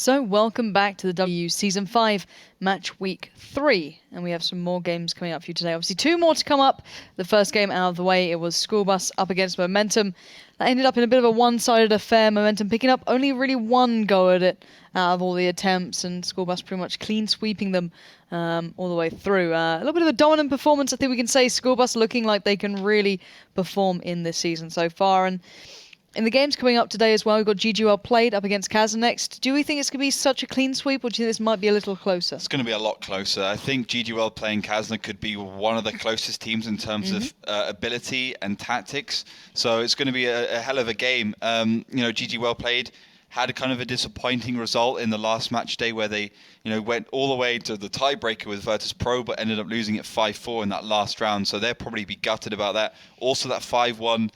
So welcome back to the W Season 5 Match Week 3. And we have some more games coming up for you today. Obviously 2 more to come up. The first game out of the way, it was School Bus up against Momentum. That ended up in a bit of a one-sided affair. Momentum picking up only really one go at it out of all the attempts. And School Bus pretty much clean sweeping them all the way through. A little bit of a dominant performance, I think we can say. School Bus looking like they can really perform in this season so far. And in the games coming up today as well, we've got GGWL played up against Kazna next. Do we think it's going to be such a clean sweep, or do you think this might be a little closer? It's going to be a lot closer. I think GGWL playing Kazna could be one of the closest teams in terms of ability and tactics. So it's going to be a hell of a game. GGWL played, had a kind of a disappointing result in the last match day where they went all the way to the tiebreaker with Virtus Pro, but ended up losing it 5-4 in that last round. So they'll probably be gutted about that. Also, that 5-1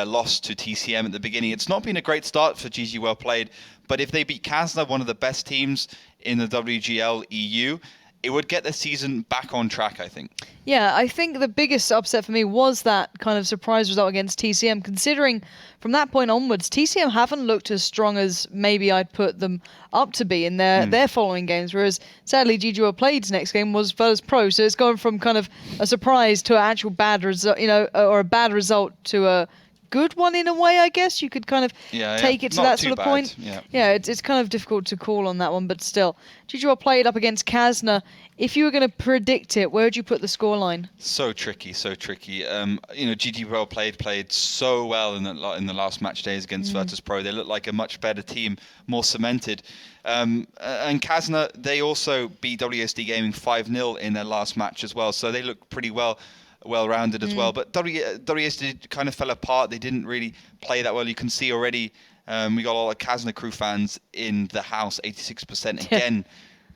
loss to TCM at the beginning. It's not been a great start for GGWL played, but if they beat Kazna, one of the best teams in the WGL EU, it would get the season back on track, I think. Yeah, I think the biggest upset for me was that kind of surprise result against TCM, considering from that point onwards, TCM haven't looked as strong as maybe I'd put them up to be in their following games, whereas sadly GGWL played's next game was Virtus Pro, so it's gone from kind of a surprise to an actual bad result, or a bad result to a good one in a way, I guess. You could kind of take it to that sort of point. Yeah, it's kind of difficult to call on that one, but still. GGWL played up against Kazna. If you were going to predict it, where would you put the scoreline? So tricky. GGWL played so well in the last match days against Virtus Pro. They look like a much better team, more cemented. And Kazna, they also beat WSD Gaming 5-0 in their last match as well, so they look pretty well-rounded as well. But WSD kind of fell apart. They didn't really play that well. You can see already we got a lot of Kazna crew fans in the house, 86% again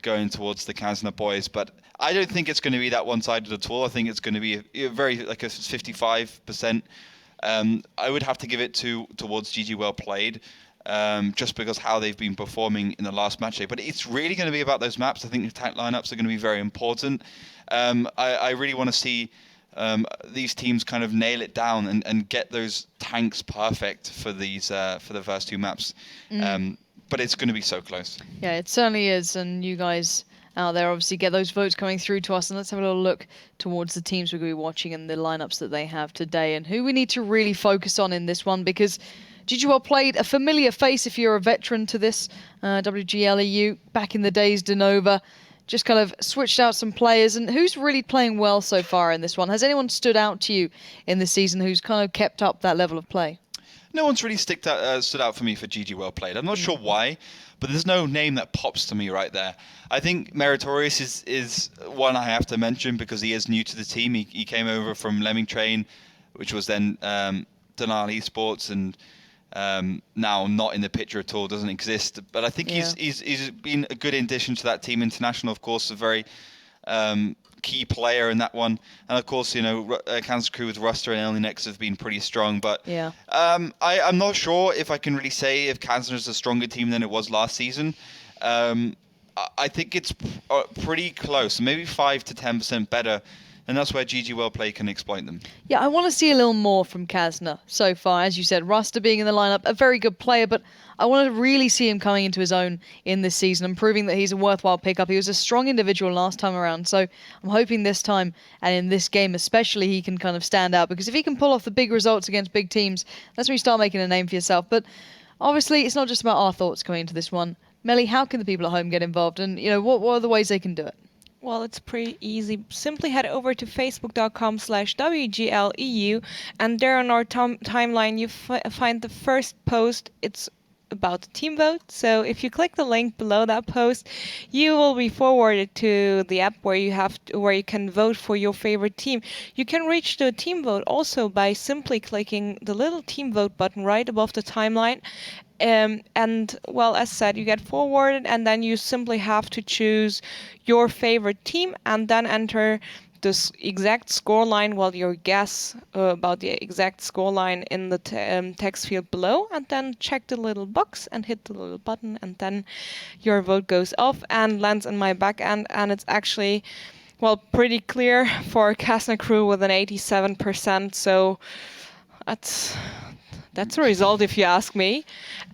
going towards the Kazna boys. But I don't think it's going to be that one-sided at all. I think it's going to be a very, like a 55%. I would have to give it towards GGWL played, just because how they've been performing in the last match day. But it's really going to be about those maps. I think the attack lineups are going to be very important. I really want to see these teams kind of nail it down and get those tanks perfect for these for the first 2 maps. But it's going to be so close. Yeah, it certainly is. And you guys out there obviously get those votes coming through to us. And let's have a little look towards the teams we're going to be watching and the lineups that they have today and who we need to really focus on in this one, because GGWL played a familiar face if you're a veteran to this WGL EU back in the days. Denova just kind of switched out some players. And who's really playing well so far in this one? Has anyone stood out to you in this season who's kind of kept up that level of play? No one's really stood out for me for GGWL played. I'm not sure why, but there's no name that pops to me right there. I think Meritorious is one I have to mention because he is new to the team. He came over from Lemming Train, which was then Denali Esports, and now not in the picture at all, doesn't exist. But I think he's been a good addition to that team. International, of course, a very key player in that one. And of course, Kansas crew with Ruster and Elninex have been pretty strong. But I'm not sure if I can really say if Kansas is a stronger team than it was last season. I think it's pretty close, maybe 5 to 10% better. And that's where GGWL play can exploit them. Yeah, I want to see a little more from Kazna so far. As you said, Ruster being in the lineup, a very good player, but I want to really see him coming into his own in this season and proving that he's a worthwhile pickup. He was a strong individual last time around, so I'm hoping this time, and in this game especially, he can kind of stand out, because if he can pull off the big results against big teams, that's when you start making a name for yourself. But obviously, it's not just about our thoughts going into this one. Melly, how can the people at home get involved, and what are the ways they can do it? Well, it's pretty easy. Simply head over to facebook.com/WGLEU, and there on our timeline you find the first post. It's about the team vote. So if you click the link below that post, you will be forwarded to the app where you can vote for your favorite team. You can reach the team vote also by simply clicking the little team vote button right above the timeline. And well, as said, you get forwarded, and then you simply have to choose your favorite team and then enter this exact scoreline, your guess about the exact scoreline in the text field below, and then check the little box and hit the little button, and then your vote goes off and lands in my back end. And it's actually, pretty clear for Kazna crew with an 87%. So that's a result if you ask me.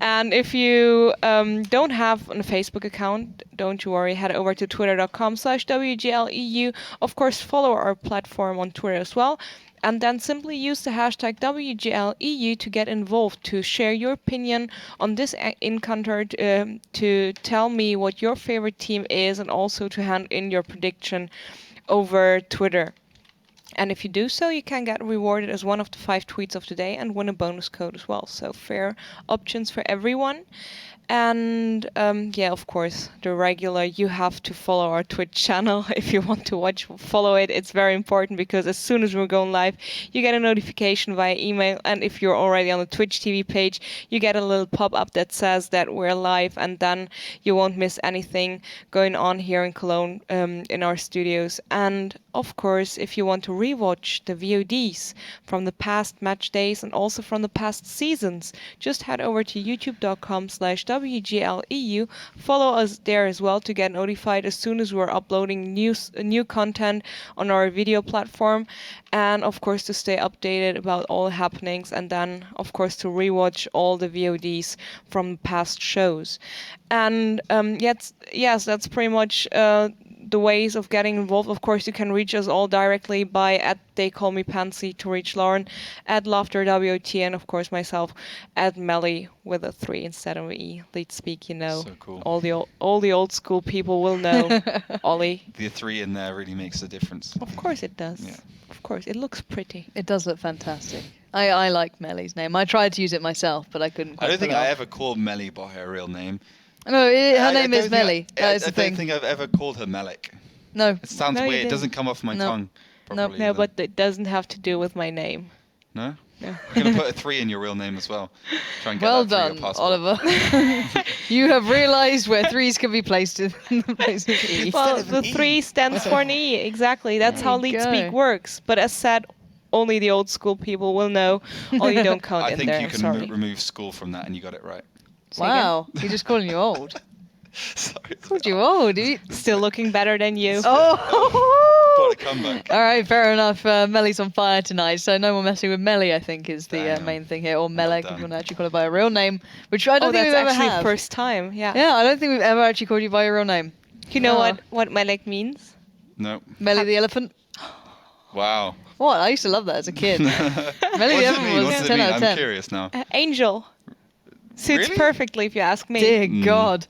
And if you don't have a Facebook account, don't you worry, head over to twitter.com/WGLEU. Of course, follow our platform on Twitter as well. And then simply use the hashtag WGLEU to get involved, to share your opinion on this encounter, to tell me what your favorite team is, and also to hand in your prediction over Twitter. And if you do so, you can get rewarded as one of the 5 tweets of the day and win a bonus code as well. So fair options for everyone. And yeah, of course, the regular, you have to follow our Twitch channel if you want to follow it. It's very important because as soon as we're going live, you get a notification via email. And if you're already on the Twitch TV page, you get a little pop-up that says that we're live, and then you won't miss anything going on here in Cologne in our studios. And of course, if you want to rewatch the VODs from the past match days and also from the past seasons, just head over to youtube.com/WGLEU. Follow us there as well to get notified as soon as we're uploading new content on our video platform. And of course, to stay updated about all the happenings, and then of course to rewatch all the VODs from past shows. And yes, that's pretty much the ways of getting involved. Of course, you can reach us all directly by @theycallmepansy to reach Lauren, @LaughterWOT, and of course myself, @Melly with a 3 instead of an E. Lead speak, you know. So cool. All the old school people will know. Ollie. The 3 in there really makes a difference. Of course it does. Yeah. Of course, it looks pretty. It does look fantastic. I like Melly's name. I tried to use it myself, but I couldn't. I don't think pull it I off. ever called Melly by her real name. No, her name is Melly. That is I the thing. don't think I've ever called her Melik. No. It sounds No, you weird. It didn't. doesn't come off my No. tongue properly. No, either. but it doesn't have to do with my name. No? No. I'm going to put a 3 in your real name as well. Try and get Well that through done, your passport. Oliver. You have realised where 3s can be placed in the place of E. Well, of the an E. 3 stands for an E, exactly. That's There how you lead go. speak works. But as said, only the old school people will know. Or you don't count I in think there. you I'm can sorry. remove school from that, and you got it right. Say again? Wow, you're just calling you old. Sorry. Called you old. You... Still looking better than you. What a Oh! comeback. All right, fair enough. Melly's on fire tonight, so no more messing with Melly, I think, is the Damn. main thing here. Or Melek, if done. you want to actually call it by a real name, which I don't Oh, think that's we've ever actually had. the first time. Yeah. Yeah, I don't think we've ever actually called you by your real name. You know Oh. what Melek means? No. Melly the elephant. Wow. What? I used to love that as a kid. Melly What the does it elephant mean? was What does it 10 mean? out of I'm 10. curious now. Angel. Suits Really? perfectly, if you ask me. Dear Mm. God.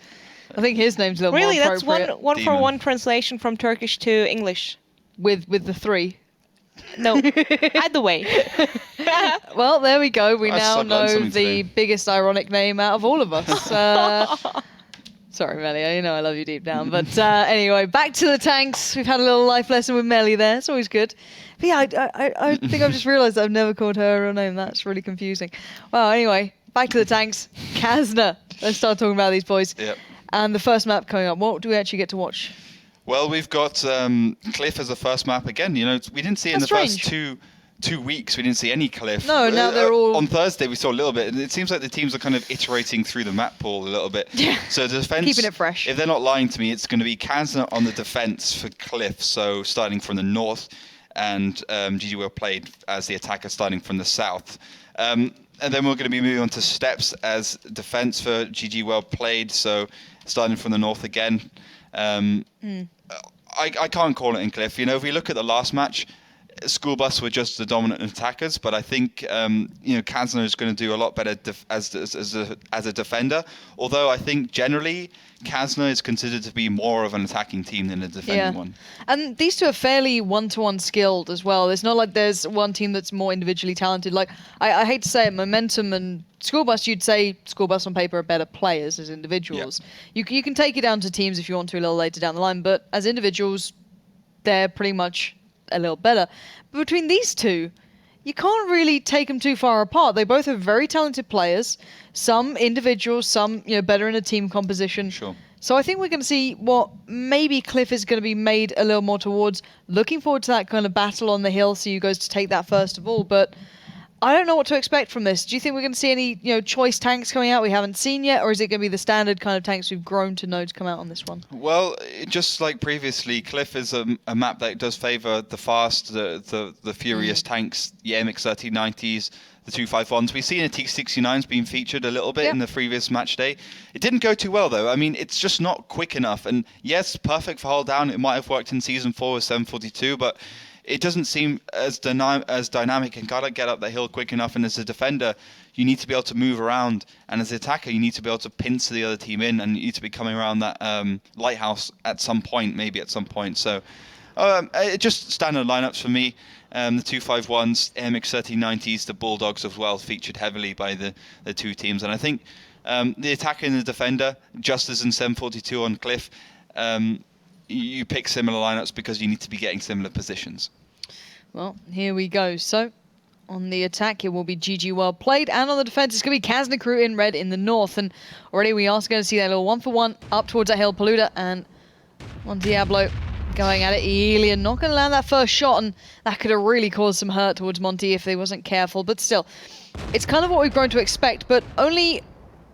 I think his name's a little Really, more that's appropriate. one for Demon. one translation from Turkish to English. With the 3. No, either way. Well, there we go. We I now learned know something the today. biggest ironic name out of all of us. Sorry, Melly. You know I love you deep down. But anyway, back to the tanks. We've had a little life lesson with Melly there. It's always good. But yeah, I think I've just realised I've never called her a real name. That's really confusing. Well, anyway, back to the tanks. Kazna. Let's start talking about these boys. Yep. And the first map coming up. What do we actually get to watch? Well, we've got Cliff as the first map again. You know, we didn't see it in the That's first strange. two weeks. We didn't see any Cliff. No, now they're all- On Thursday, we saw a little bit. And it seems like the teams are kind of iterating through the map pool a little bit. Yeah. So the defense, Keeping it fresh. If they're not lying to me, it's going to be Kazna on the defense for Cliff. So starting from the north, and GGWP played as the attacker starting from the south. And then we're going to be moving on to Steps as defense for GGWP played. So starting from the north again. I can't call it in Cliff. You know, if we look at the last match, School Bus were just the dominant attackers, but I think Kazna is going to do a lot better as a defender. Although I think generally Kazna is considered to be more of an attacking team than a defending one. And these two are fairly one-to-one skilled as well. It's not like there's one team that's more individually talented. Like, I hate to say it, Momentum and School Bus, you'd say School Bus on paper are better players as individuals. You can take it down to teams if you want to a little later down the line, but as individuals, they're pretty much a little better. But between these two, you can't really take them too far apart. They both have very talented players, some individuals, some better in a team composition. Sure. So I think we're going to see what maybe Cliff is going to be made a little more towards. Looking forward to that kind of battle on the hill, so you guys to take that first of all. But I don't know what to expect from this. Do you think we're going to see any, choice tanks coming out we haven't seen yet, or is it going to be the standard kind of tanks we've grown to know to come out on this one? Well, just like previously, Cliff is a map that does favour the fast, the furious tanks, the MX-1390s, the 251s. We've seen the T69s being featured a little bit in the previous match day. It didn't go too well, though. I mean, it's just not quick enough. And yes, perfect for hold down. It might have worked in Season 4 with 742, but it doesn't seem as dynamic and gotta get up the hill quick enough. And as a defender, you need to be able to move around. And as an attacker, you need to be able to pinch the other team in, and you need to be coming around that lighthouse at some point, maybe at some point. So just standard lineups for me. The 251s, MX-1390s, the Bulldogs as well, featured heavily by the two teams. And I think the attacker and the defender, just as in 742 on Cliff, you pick similar lineups because you need to be getting similar positions. Well, here we go. So, on the attack, it will be GG well played, and on the defense, it's going to be Kazna crew in red in the north. And already we are going to see that little 1-for-1 up towards that hill. Paluda and Mon Diablo going at it. Elian not going to land that first shot, and that could have really caused some hurt towards Monty if they wasn't careful. But still, it's kind of what we've grown to expect, but only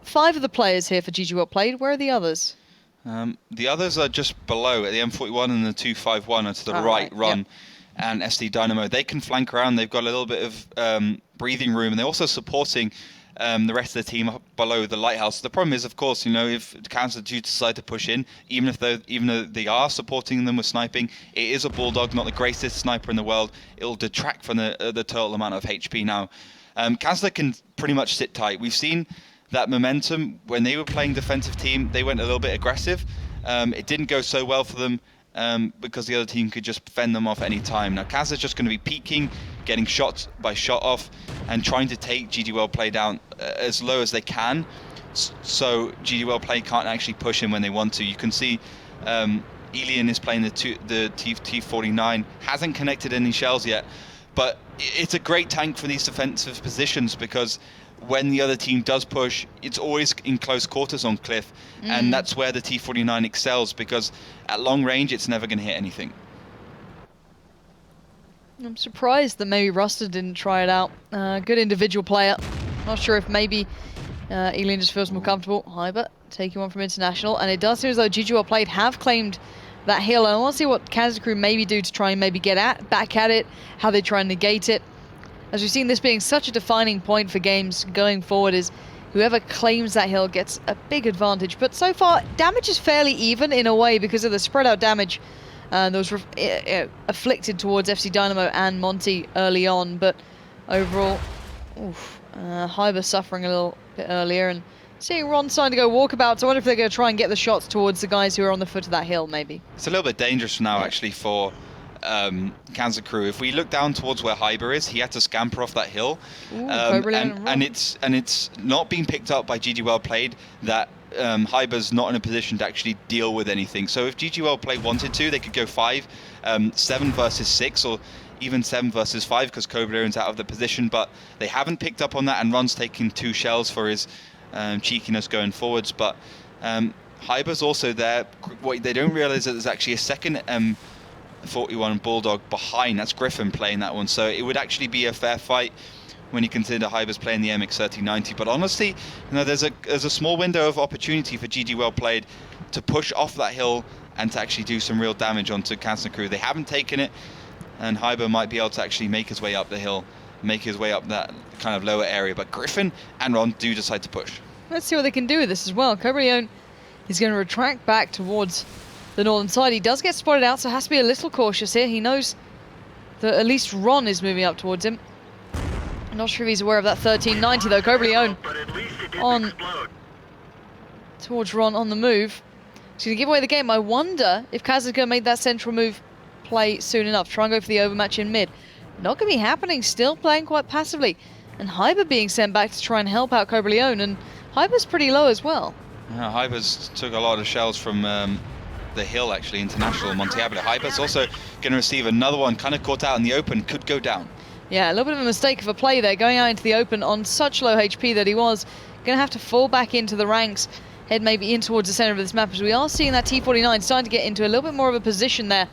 5 of the players here for GG well played. Where are the others? The others are just below at the M41 and the 251 are to the right, Ron and SD Dynamo. They can flank around. They've got a little bit of breathing room, and they're also supporting the rest of the team up below the lighthouse. The problem is, of course, if Kazna do decide to push in, even though they are supporting them with sniping, it is a Bulldog, not the greatest sniper in the world. It'll detract from the total amount of HP now. Kazna can pretty much sit tight. We've seen that momentum when they were playing defensive team, they went a little bit aggressive. It didn't go so well for them because the other team could just fend them off any time. Now Kaz's just going to be peeking, getting shot by shot off, and trying to take GG well play down as low as they can, so GG well play can't actually push in when they want to. You can see Elian is playing the T49, hasn't connected any shells yet, but it's a great tank for these defensive positions because when the other team does push, it's always in close quarters on Cliff, and that's where the T49 excels, because at long range, it's never going to hit anything. I'm surprised that maybe Ruster didn't try it out. Good individual player. Not sure if maybe Elian just feels more comfortable. Hyber taking one from International, and it does seem as though GG well played have claimed that hill. And I want to see what Kazna crew maybe do to try and maybe get back at it, how they try and negate it. As we've seen this being such a defining point for games going forward, is whoever claims that hill gets a big advantage. But so far, damage is fairly even in a way because of the spread out damage that was afflicted towards FC Dynamo and Monty early on. But overall, Hyber suffering a little bit earlier, and seeing Ron starting to go walkabout. So I wonder if they're going to try and get the shots towards the guys who are on the foot of that hill, maybe. It's a little bit dangerous now, actually, for Kazna crew. If we look down towards where Hyber is, he had to scamper off that hill. And it's not being picked up by GG well played that Hyber's not in a position to actually deal with anything. So if GG well played wanted to, they could go 5, 7 versus 6, or even 7 versus 5 because Kobler's out of the position, but they haven't picked up on that, and Ron's taking 2 shells for his cheekiness going forwards. But Hyber's also there. What they don't realize is that there's actually a second 41 Bulldog behind. That's Griffin playing that one, so it would actually be a fair fight when you consider Hyber's playing the MX-1390. But honestly, there's a small window of opportunity for GG well played to push off that hill and to actually do some real damage onto Kazna crew. They haven't taken it, and Hyber might be able to actually make his way up the hill, make his way up that kind of lower area. But Griffin and Ron do decide to push. Let's see what they can do with this as well. Cobrion is going to retract back towards the northern side. He does get spotted out, so has to be a little cautious here. He knows that at least Ron is moving up towards him. I'm not sure if he's aware of that 1390 though. Cobrion on towards Ron on the move. He's going to give away the game. I wonder if Kaz is going to make that central move play soon enough. Try and go for the overmatch in mid. Not going to be happening. Still playing quite passively. And Hyber being sent back to try and help out Cobrion. And Hyber's pretty low as well. Yeah, Hyber's took a lot of shells from the hill, actually. International Montiablo. Hyber's also going to receive another one, kind of caught out in the open, could go down. Yeah, a little bit of a mistake of a play there, going out into the open on such low HP that he was going to have to fall back into the ranks, head maybe in towards the center of this map, as we are seeing that T49 starting to get into a little bit more of a position there.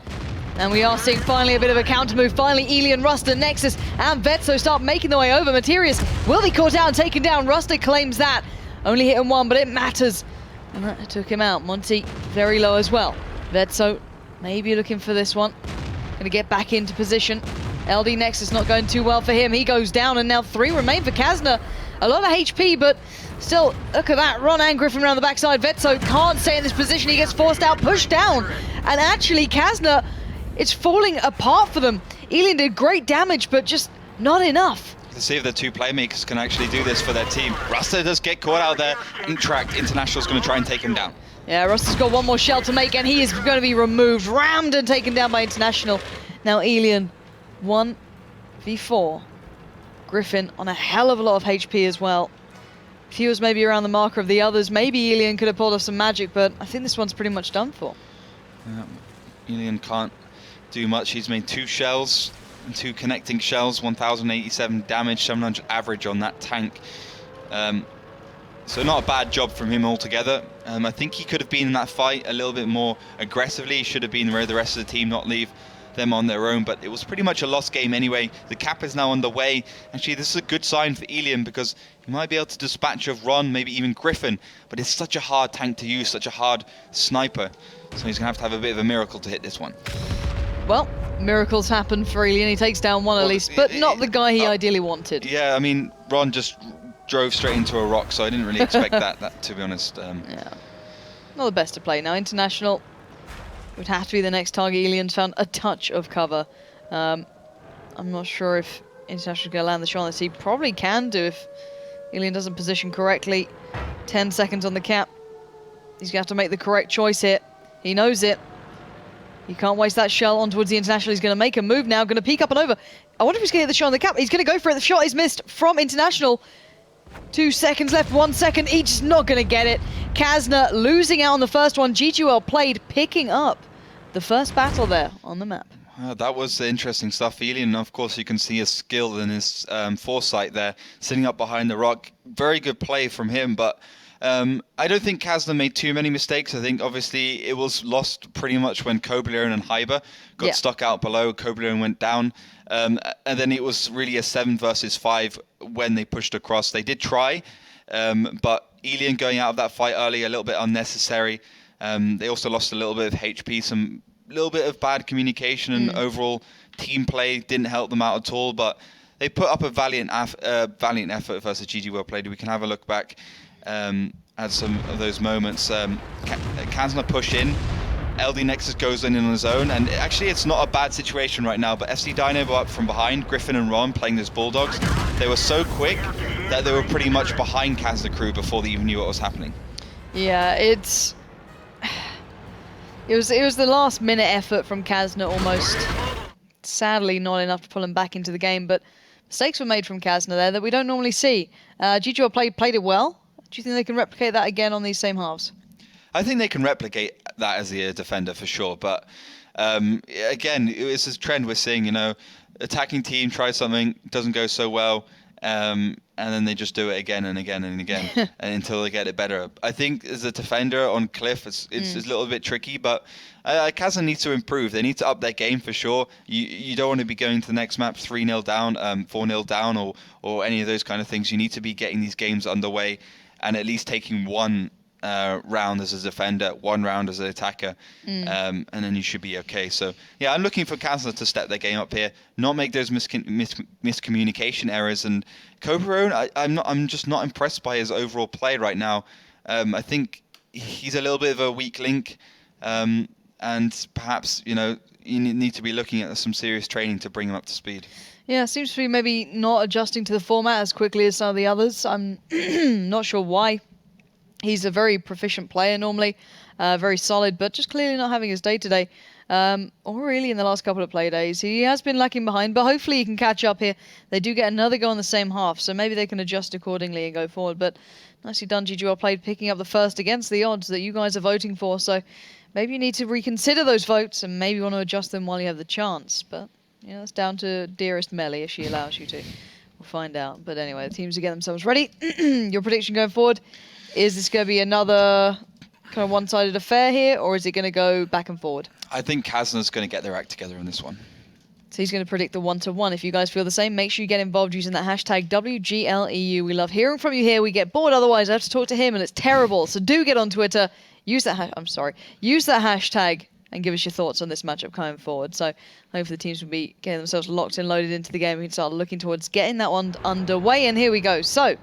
And we are seeing finally a bit of a counter move. Finally, Elian, Ruster, Nexus, and Vetso start making their way over. Materius will be caught out and taken down. Ruster claims that. Only hit him one, but it matters. And that took him out. Monty very low as well. Vetso maybe looking for this one. Going to get back into position. LD Nexus not going too well for him. He goes down, and now 3 remain for Kazna. A lot of HP, but still, look at that. Ron and Griffin around the backside. Vetso can't stay in this position. He gets forced out, pushed down. And actually, Kazna, it's falling apart for them. Elian did great damage, but just not enough. To see if the 2 playmakers can actually do this for their team. Ruster does get caught out there. Interact International's going to try and take him down. Yeah, Ruster's got one more shell to make, and he is going to be removed, rammed and taken down by International. Now Elian, 1v4. Griffin on a hell of a lot of HP as well. If he was maybe around the marker of the others, maybe Elian could have pulled off some magic, but I think this one's pretty much done for. Elian can't do much. He's made 2 shells and 2 connecting shells, 1087 damage, 700 average on that tank. So not a bad job from him altogether. I think he could have been in that fight a little bit more aggressively. He should have been where the rest of the team, not leave them on their own, but it was pretty much a lost game anyway. The cap is now underway. Actually, this is a good sign for Elian because he might be able to dispatch of Ron, maybe even Griffin, but it's such a hard tank to use, such a hard sniper. So he's going to have a bit of a miracle to hit this one. Well, miracles happen for Elian. He takes down one at least, but not the guy he ideally wanted. Yeah, I mean, Ron just drove straight into a rock, so I didn't really expect that, to be honest. Yeah, not the best to play. Now, International would have to be the next target. Elian's found a touch of cover. I'm not sure if International's going to land the shot on this. He probably can do if Elian doesn't position correctly. 10 seconds on the cap. He's going to have to make the correct choice here. He knows it. He can't waste that shell on towards the International. He's going to make a move now. Going to peek up and over. I wonder if he's going to hit the shot on the cap. He's going to go for it. The shot is missed from International. 2 seconds left, 1 second. Each is not going to get it. Kazna losing out on the first one. GGWL played, picking up the first battle there on the map. That was interesting stuff. Elian, of course, you can see his skill and his foresight there, sitting up behind the rock. Very good play from him, but I don't think Kazna made too many mistakes. I think, obviously, it was lost pretty much when Kobelian and Hyber got stuck out below. Kobelian went down, and then it was really a 7 versus 5 when they pushed across. They did try, but Elian going out of that fight early, a little bit unnecessary. They also lost a little bit of HP, some little bit of bad communication, and overall team play didn't help them out at all. But they put up a valiant effort versus GGWP play. We can have a look back at some of those moments. Kazna push in. LD Nexus goes in on his own, and actually it's not a bad situation right now, but FC Dino were up from behind. Griffin and Ron playing those Bulldogs. They were so quick that they were pretty much behind Kazna crew before they even knew what was happening. Yeah, it was the last minute effort from Kazna almost. Sadly not enough to pull him back into the game, but mistakes were made from Kazna there that we don't normally see. GGWP played it well. Do you think they can replicate that again on these same halves? I think they can replicate that as a defender for sure, but again, it's a trend we're seeing. You know, attacking team tries something, doesn't go so well, and then they just do it again and again and again until they get it better. I think as a defender on Cliff, it's a little bit tricky, but Kazna needs to improve. They need to up their game for sure. You don't want to be going to the next map 3-0 down, 4-0 down, or any of those kind of things. You need to be getting these games underway and at least taking one round as a defender, 1 round as an attacker, and then you should be okay. So yeah, I'm looking for Kazna to step their game up here, not make those miscommunication errors. And Kobelian, I'm just not impressed by his overall play right now. I think he's a little bit of a weak link, and perhaps you need to be looking at some serious training to bring him up to speed. Yeah, seems to be maybe not adjusting to the format as quickly as some of the others. I'm not sure why. He's a very proficient player normally, very solid, but just clearly not having his day today, or really in the last couple of play days. He has been lacking behind, but hopefully he can catch up here. They do get another go in the same half, so maybe they can adjust accordingly and go forward. But nicely done, GGWP played, picking up the first against the odds that you guys are voting for, so maybe you need to reconsider those votes and maybe want to adjust them while you have the chance. But it's down to dearest Melly if she allows you to. We'll find out. But anyway, the teams are getting themselves ready. Your prediction going forward? Is this going to be another kind of one-sided affair here, or is it going to go back and forward? I think Kazna's going to get their act together in this one. So he's going to predict the 1-1. If you guys feel the same, make sure you get involved using that hashtag WGLEU. We love hearing from you here. We get bored otherwise. I have to talk to him, and it's terrible. So do get on Twitter. Use that hashtag and give us your thoughts on this matchup coming forward. So hopefully the teams will be getting themselves locked and loaded into the game. We can start looking towards getting that one underway. And here we go. So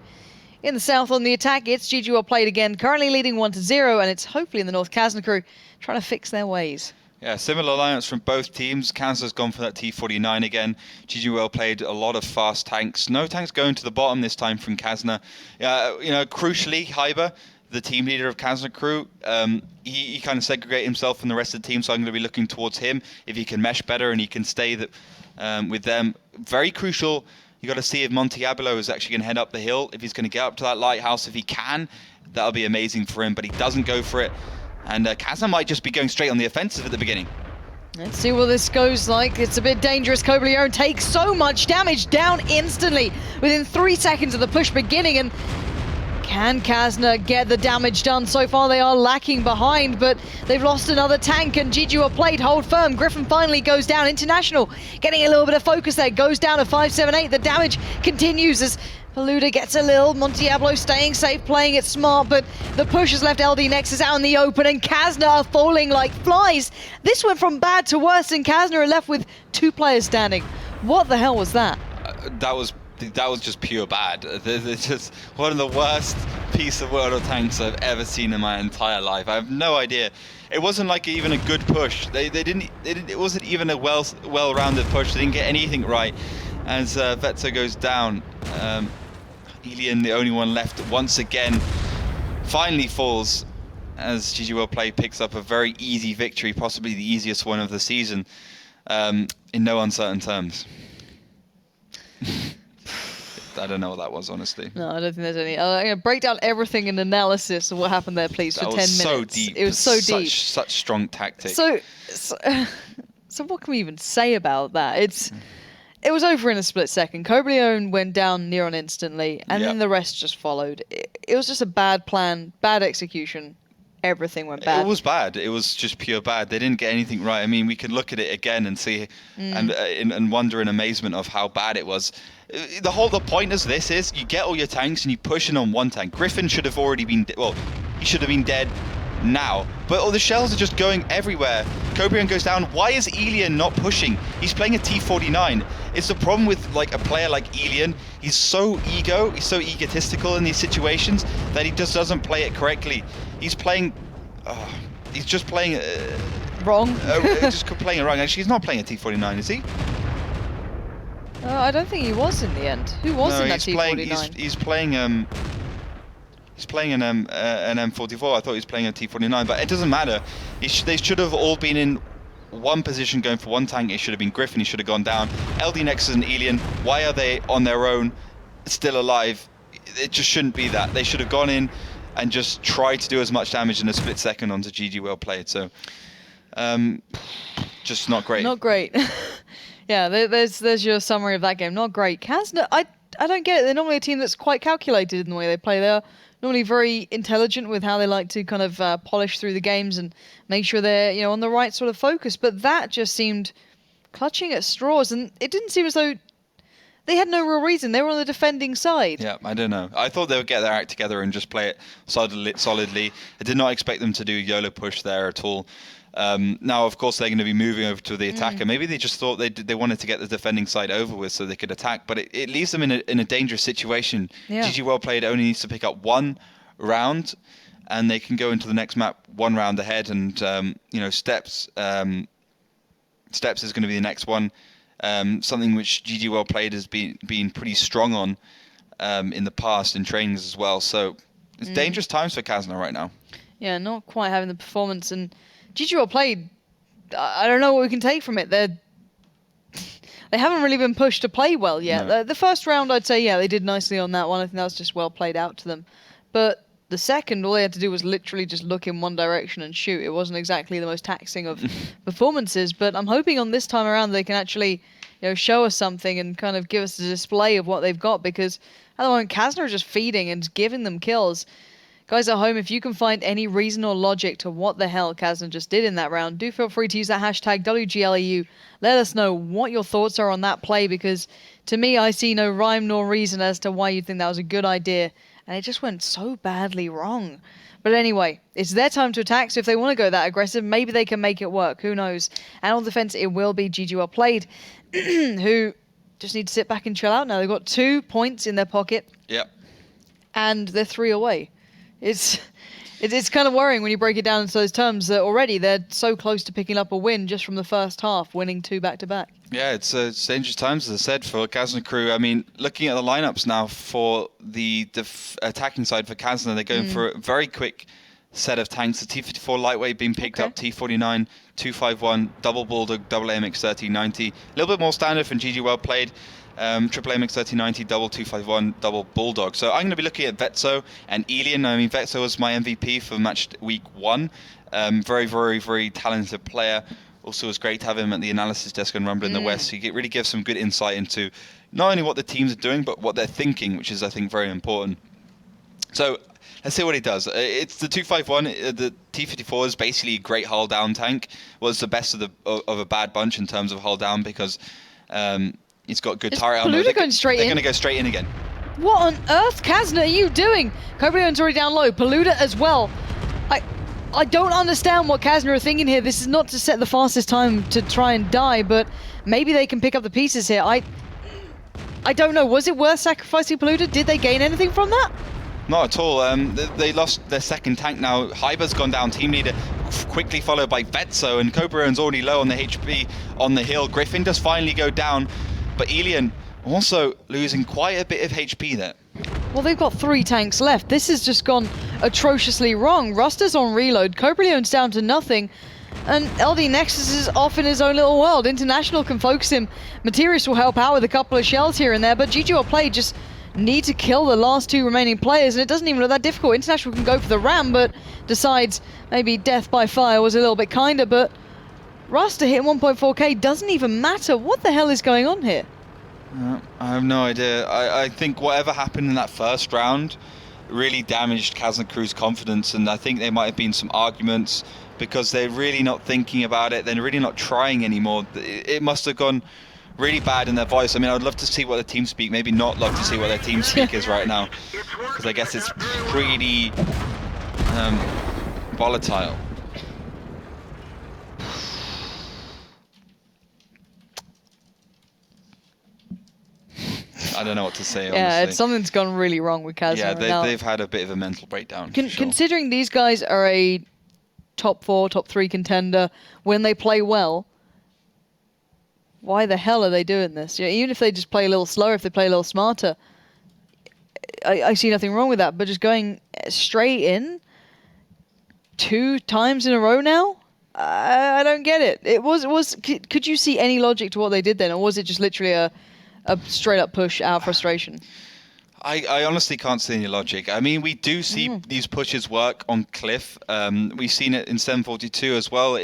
in the south on the attack, it's GGWP played again, currently leading 1-0, and it's hopefully in the north Kazna crew trying to fix their ways. Yeah, similar alliance from both teams. Kansas gone for that T49 again. GGWP played a lot of fast tanks. No tanks going to the bottom this time from Kazna. Crucially, Hyber, the team leader of Kazna crew, he kind of segregated himself from the rest of the team, so I'm going to be looking towards him if he can mesh better and he can stay with them. Very crucial. You got to see if Montiablo is actually going to head up the hill. If he's going to get up to that lighthouse, if he can, that'll be amazing for him. But he doesn't go for it. And Kazna might just be going straight on the offensive at the beginning. Let's see what this goes like. It's a bit dangerous. Kobleone takes so much damage down instantly within 3 seconds of the push beginning. And can Kazna get the damage done? So far they are lacking behind, but they've lost another tank, and GGWP played hold firm. Griffin finally goes down. International getting a little bit of focus there. Goes down to 578. The damage continues as Paluda gets a little. Montiablo staying safe, playing it smart, but the push has left LD Nexus out in the open, and Kazna are falling like flies. This went from bad to worse, and Kazna are left with 2 players standing. What the hell was that? That was just pure bad. It's just one of the worst piece of World of Tanks I've ever seen in my entire life. I have no idea. It wasn't like even a good push. They didn't. It wasn't even a well-rounded push. They didn't get anything right. As Vetsa goes down, Elian, the only one left, once again, finally falls. As GGWP Play picks up a very easy victory, possibly the easiest one of the season, in no uncertain terms. I don't know what that was, honestly. No, I don't think there's any. I'm going to break down everything in analysis of what happened there, please, for 10 minutes. So deep. It was so deep. Such strong tactic. So what can we even say about that? It was over in a split second. Kobleone went down near on instantly, and then the rest just followed. It was just a bad plan, bad execution. Everything went bad. It was bad. It was just pure bad. They didn't get anything right. I mean, we could look at it again and see and wonder in amazement of how bad it was. The point of this is you get all your tanks and you push in on one tank. Griffin should have already been he should have been dead now, but all the shells are just going everywhere. Kobleone goes down. Why is Elian not pushing? He's playing a T49. It's the problem with like a player like Elian. He's so egotistical in these situations that he just doesn't play it correctly. He's playing he's just playing wrong. Just playing it wrong. Actually, he's not playing a T49, is he? I don't think he was in the end. Who was in that T49? He's playing an M44. I thought he was playing a T49, but it doesn't matter. They should have all been in one position going for one tank. It should have been Griffin. He should have gone down. LD Nexus and Elian, why are they on their own still alive? It just shouldn't be that. They should have gone in and just tried to do as much damage in a split second onto GG played. So just not great. Not great. Yeah, there's your summary of that game. Not great. Kazna, I don't get it. They're normally a team that's quite calculated in the way they play. They're normally very intelligent with how they like to kind of polish through the games and make sure they're on the right sort of focus. But that just seemed clutching at straws, and it didn't seem as though they had no real reason. They were on the defending side. Yeah, I don't know. I thought they would get their act together and just play it solidly. I did not expect them to do YOLO push there at all. Now, of course, they're going to be moving over to the attacker. Maybe they just thought they wanted to get the defending side over with so they could attack, but it leaves them in a dangerous situation. Yeah. GG played only needs to pick up one round, and they can go into the next map one round ahead. And Steps is going to be the next one. Something which GG played has been pretty strong on in the past in trainings as well. So it's dangerous times for Kazna right now. Yeah, not quite having the performance, and GG played. I don't know what we can take from it. They haven't really been pushed to play well yet. No. The first round, I'd say, they did nicely on that one. I think that was just well played out to them. But the second, all they had to do was literally just look in one direction and shoot. It wasn't exactly the most taxing of performances, but I'm hoping on this time around they can actually show us something and kind of give us a display of what they've got, because at the moment Kazna are just feeding and giving them kills. Guys at home, if you can find any reason or logic to what the hell Kazna just did in that round, do feel free to use that hashtag WGLEU. Let us know what your thoughts are on that play, because to me, I see no rhyme nor reason as to why you think that was a good idea. And it just went so badly wrong. But anyway, it's their time to attack, so if they want to go that aggressive, maybe they can make it work. Who knows? And on defense, it will be GGWP played, who just need to sit back and chill out now. They've got 2 points in their pocket. Yep. And they're 3 away. It's kind of worrying when you break it down into those terms that already they're so close to picking up a win just from the first half, winning 2 back-to-back. Yeah, it's dangerous times, as I said, for Kazna crew. I mean, looking at the lineups now for the attacking side for Kazna, they're going for a very quick set of tanks. The T-54 lightweight being picked up, T-49, 251, double Bulldog, double AMX 1390. A little bit more standard from GGWP played. Triple AMX 1390, double 251, double Bulldog. So I'm going to be looking at Vetso and Elian. I mean, Vetso was my MVP for match week 1. Very, very, very talented player. Also, it's great to have him at the analysis desk on Rumble in the West. He really gives some good insight into not only what the teams are doing, but what they're thinking, which is, I think, very important. So let's see what he does. It's the 251. The T-54 is basically a great hull down tank. Was the best of a bad bunch in terms of hull down, because he's got good turret armor. They're going to go straight in again. What on earth, Kazna, are you doing? Cobrion's already down low. Paluda as well. I don't understand what Kazna are thinking here. This is not to set the fastest time to try and die, but maybe they can pick up the pieces here. I don't know. Was it worth sacrificing Paluda? Did they gain anything from that? Not at all. They lost their second tank now. Hyber's gone down, team leader, quickly followed by Vetso, and Cobrion's already low on the HP on the hill. Griffin does finally go down, but Elian also losing quite a bit of HP there. Well, they've got 3 tanks left. This has just gone atrociously wrong. Rusta's on reload, Cobrion's down to nothing, and LD Nexus is off in his own little world. International can focus him. Materius will help out with a couple of shells here and there, but GGWP play just need to kill the last 2 remaining players, and it doesn't even look that difficult. International can go for the ram, but decides maybe death by fire was a little bit kinder, but Rusta hitting 1.4k doesn't even matter. What the hell is going on here? I have no idea. I think whatever happened in that first round really damaged Kazna crew's confidence, and I think there might have been some arguments because they're really not thinking about it. They're really not trying anymore. It must have gone really bad in their voice. I mean, I'd love to see what their team speak. Maybe not love to see what their team speak is right now, because I guess it's pretty volatile. I don't know what to say, honestly. Yeah, something's gone really wrong with Kazna. Yeah, they've had a bit of a mental breakdown. Sure. Considering these guys are a top 4, top 3 contender, when they play well, why the hell are they doing this? You know, even if they just play a little slower, if they play a little smarter, I see nothing wrong with that. But just going straight in 2 times in a row now, I don't get it. Could you see any logic to what they did then, or was it just literally a straight up push out of frustration? I honestly can't see any logic. I mean, we do see these pushes work on Cliff. We've seen it in 742 as well.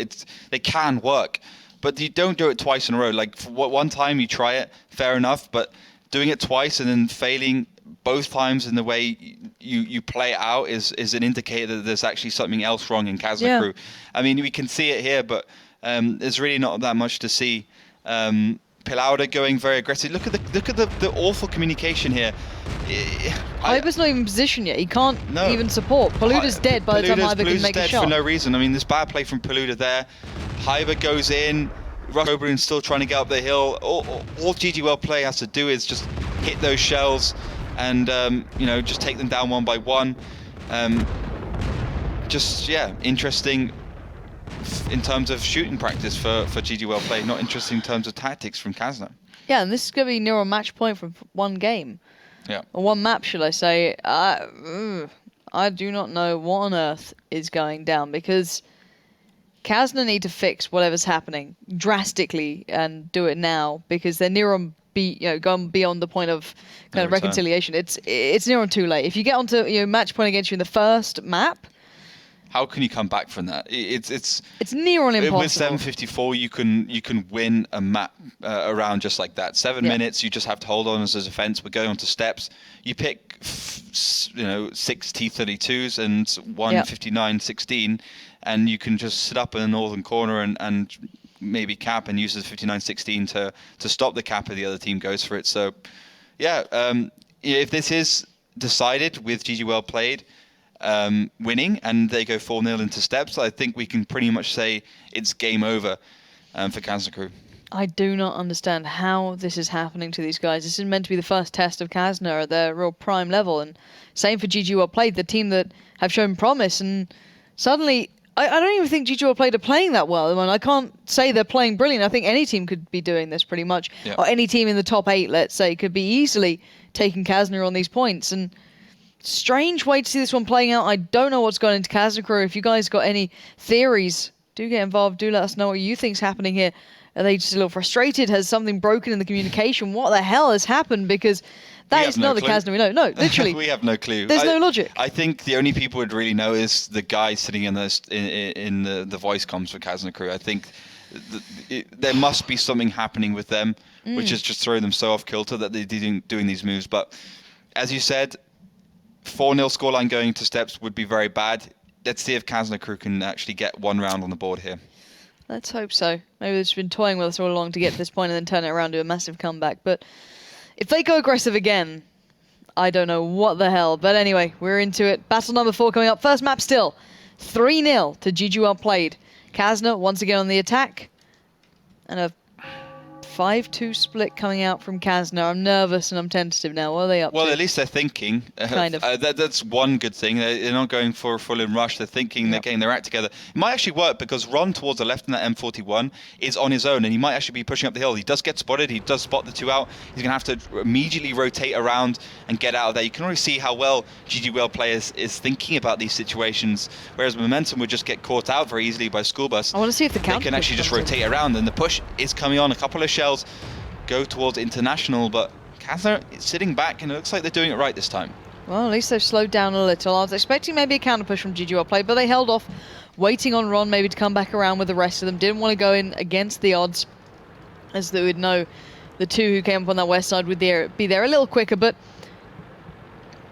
They can work, but you don't do it twice in a row. Like, for one time you try it, fair enough, but doing it twice and then failing both times in the way you play it out is an indicator that there's actually something else wrong in Kazna crew. I mean, we can see it here, but there's really not that much to see. Pilauda going very aggressive. Look at the awful communication here. Hyber's not even in position yet. He can't even support. Paluda's dead by the time Hyber can make a shot. For no reason. I mean, there's bad play from Paluda there. Hyber goes in. Rushobrin's still trying to get up the hill. All GGWP play has to do is just hit those shells and just take them down one by one. Interesting in terms of shooting practice for GGWP play, not interesting in terms of tactics from Kazna. Yeah, and this is going to be near a match point from one game. Yeah. Or one map, should I say. I do not know what on earth is going down, because Kazna need to fix whatever's happening drastically and do it now, because they're near on gone beyond the point of kind of reconciliation. It's near on too late. If you get onto match point against you in the first map, how can you come back from that? It's near on impossible. With 754, you can win a map around just like that. 7 minutes, you just have to hold on as a defense. We're going on to steps. You pick 6 T32s and one 59-16, and you can just sit up in the northern corner and maybe cap and use the 59-16 to stop the cap if the other team goes for it. So, yeah, if this is decided with GGWL played winning and they go 4-0 into steps, I think we can pretty much say it's game over for Kazna Crew. I do not understand how this is happening to these guys. This is meant to be the first test of Kazna at their real prime level, and same for GGWL played, the team that have shown promise, and suddenly I don't even think GGWL played are playing that well. I mean, I can't say they're playing brilliant. I think any team could be doing this pretty much, or any team in the top 8, let's say, could be easily taking Kazna on these points. And strange way to see this one playing out. I don't know what's gone into Kazna Crew. If you guys got any theories, do get involved. Do let us know what you think's happening here. Are they just a little frustrated? Has something broken in the communication? What the hell has happened? Because that is not the Kazna we know. No, literally. We have no clue. There's no logic. I think the only people would really know is the guy sitting in the voice comms for Kazna Crew. I think there must be something happening with them, which is just throwing them so off kilter that they're doing these moves. But as you said, 4-0 scoreline going to steps would be very bad. Let's see if Kazna Crew can actually get one round on the board here. Let's hope so. Maybe they've just been toying with us all along to get to this point and then turn it around, do a massive comeback. But if they go aggressive again, I don't know what the hell. But anyway, we're into it. Battle number 4 coming up. First map still. 3-0 to GGWL played. Kazna once again on the attack. And a 5-2 split coming out from Kazna. I'm nervous and I'm tentative now. What are they up to? Well, at least they're thinking. Kind of. That's one good thing. They're not going for a full-in rush. They're thinking, they're getting their act together. It might actually work because Ron towards the left in that M41 is on his own and he might actually be pushing up the hill. He does get spotted. He does spot the 2 out. He's going to have to immediately rotate around and get out of there. You can already see how well GGWL players is thinking about these situations, whereas Momentum would just get caught out very easily by School Bus. I want to see if the counter They can actually just rotate around, and the push is coming on. A couple of shells go towards International, but Kazna is sitting back, and it looks like they're doing it right this time. Well, at least they've slowed down a little. I was expecting maybe a counter push from GGWL play, but they held off, waiting on Ron maybe to come back around with the rest of them. Didn't want to go in against the odds, as they would know the 2 who came up on that west side would be there a little quicker. But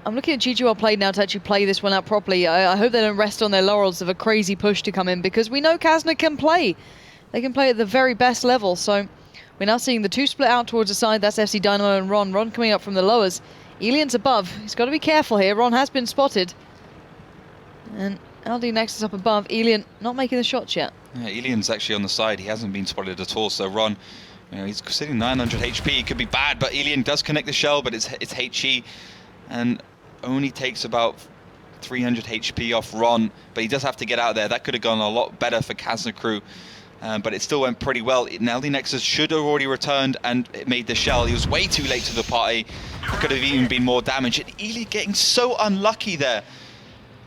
I'm looking at GGWL play now to actually play this one out properly. I hope they don't rest on their laurels of a crazy push to come in, because we know Kazna can play. They can play at the very best level, so we're now seeing the 2 split out towards the side. That's FC Dynamo and Ron. Ron coming up from the lowers. Elian's above. He's got to be careful here. Ron has been spotted. And LD Nexus up above. Elian not making the shots yet. Yeah, Elian's actually on the side. He hasn't been spotted at all. So Ron, he's sitting 900 HP. It could be bad, but Elian does connect the shell, but it's HE. And only takes about 300 HP off Ron. But he does have to get out there. That could have gone a lot better for Kazna Crew. But it still went pretty well. Now the Nexus should have already returned and it made the shell. He was way too late to the party. Could have even been more damage. And Ely getting so unlucky there.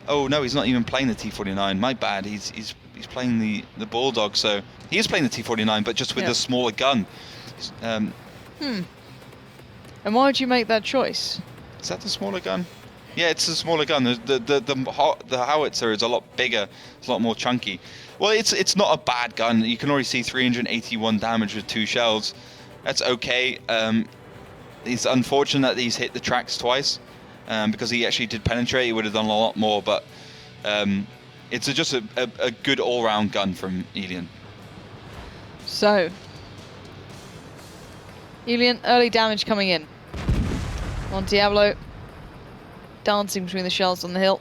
Oh no, he's not even playing the T49. My bad. He's playing the Bulldog. So he is playing the T49, but just with a smaller gun. And why would you make that choice? Is that the smaller gun? Yeah, it's a smaller gun. The howitzer is a lot bigger. It's a lot more chunky. Well, it's not a bad gun. You can already see 381 damage with 2 shells. That's okay. It's unfortunate that he's hit the tracks twice, because he actually did penetrate. He would have done a lot more, but it's just a good all-round gun from Elian. So, Elian, early damage coming in. Montiablo dancing between the shells on the hill.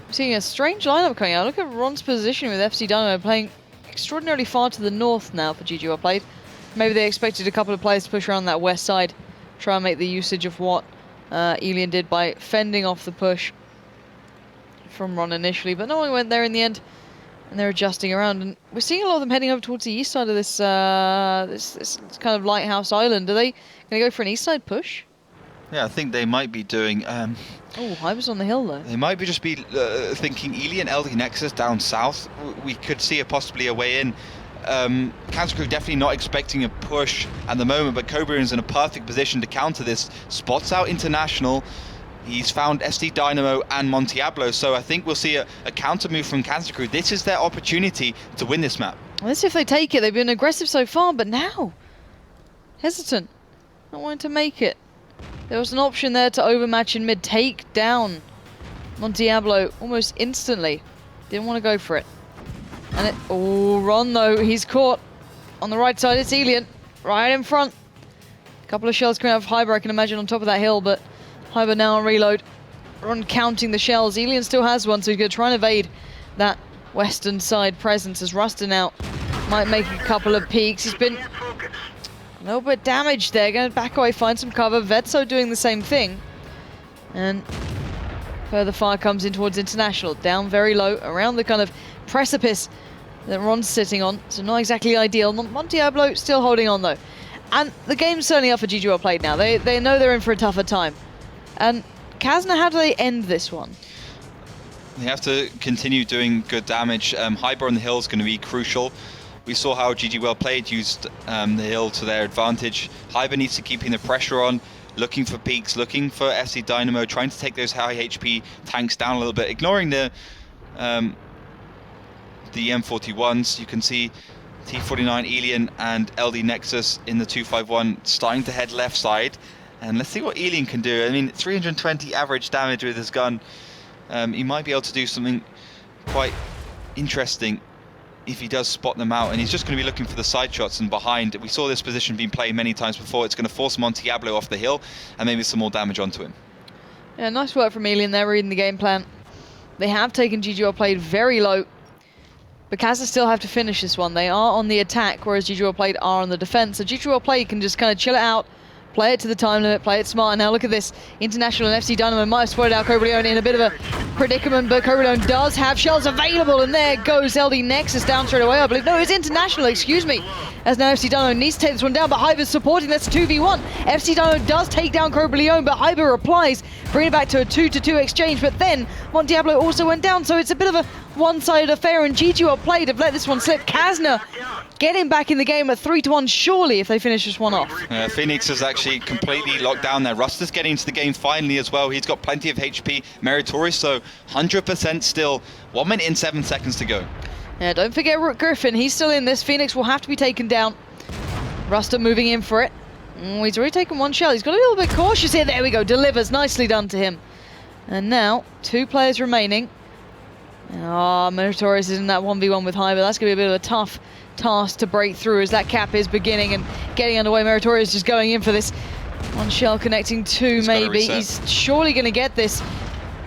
Seeing a strange lineup coming out. Look at Ron's position with FC Dynamo playing extraordinarily far to the north now for GGWL played. Maybe they expected a couple of players to push around that west side, try and make the usage of what Elian did by fending off the push from Ron initially, but no one went there in the end, and they're adjusting around. And we're seeing a lot of them heading over towards the east side of this this kind of lighthouse island. Are they going to go for an east side push? Yeah, I think they might be doing... oh, I was on the hill though. They might be just be thinking Elian LD Nexus down south. We could see possibly a way in. Kazna Crew definitely not expecting a push at the moment, but Cobrian's in a perfect position to counter this. Spots out International. He's found SD Dynamo and Montiablo, so I think we'll see a counter move from Kazna Crew. This is their opportunity to win this map. Let's see if they take it. They've been aggressive so far, but now hesitant, not wanting to make it. There was an option there to overmatch in mid, take down Montiablo almost instantly. Didn't want to go for it. And it, oh, Ron though, he's caught. On the right side, it's Elian, right in front. A couple of shells coming out of Hyber, I can imagine, on top of that hill, but Hyber now on reload. Ron counting the shells. Elian still has one, so he's going to try and evade that western side presence as Rustin out. Might make a couple of peeks. He's been a little bit damaged there. Going to back away, find some cover. Vetso doing the same thing. And further fire comes in towards International. Down very low, around the kind of precipice that Ron's sitting on. So not exactly ideal. Montiablo still holding on though. And the game's certainly up for GGWP played now. They know they're in for a tougher time. And Kazna, how do they end this one? They have to continue doing good damage. Hyber on the hill is going to be crucial. We saw how GGWP played, used the hill to their advantage. Hyber needs to keep the pressure on, looking for peaks, looking for FC Dynamo, trying to take those high HP tanks down a little bit, ignoring the M41s. You can see T49, Elian and LD Nexus in the 251 starting to head left side. And let's see what Elian can do. I mean, 320 average damage with his gun. He might be able to do something quite interesting if he does spot them out, and he's just going to be looking for the side shots and behind. We saw this position being played many times before. It's going to force Montiablo off the hill and maybe some more damage onto him. Yeah, nice work from Elian there, reading the game plan. They have taken GGWP played very low, but Kazna still have to finish this one. They are on the attack, whereas GGWP played are on the defense. So GGWP played can just kind of chill it out, play it to the time limit, play it smart. And now look at this. International and FC Dynamo might have spotted out Corleone in a bit of a predicament, but Corleone does have shells available, and there goes LD Nexus down straight away, I believe. No, it's International, excuse me. As now FC Dynamo needs to take this one down, but Hyber's supporting. That's 2v1. FC Dynamo does take down Corleone, but Hyber replies, bringing it back to a 2-2 exchange. But then Montiablo also went down, so it's a bit of a one-sided affair, and GGWP played have let this one slip. Kazna getting back in the game at 3-1, surely, if they finish this one off. Phoenix is actually completely locked down there. Rust is getting into the game finally as well. He's got plenty of HP. Meritorious, so 100% still. 1 minute and 7 seconds to go. Yeah, don't forget Griffin. He's still in this. Phoenix will have to be taken down. Ruster moving in for it. He's already taken one shell. He's got a little bit cautious here. There we go. Delivers. Nicely done to him. And now, 2 players remaining. Ah, Meritorious is in that 1v1 with Hyber. That's going to be a bit of a tough task to break through as that cap is beginning and getting underway. Meritorious just going in for this. One shell connecting 2 maybe. He's surely going to get this.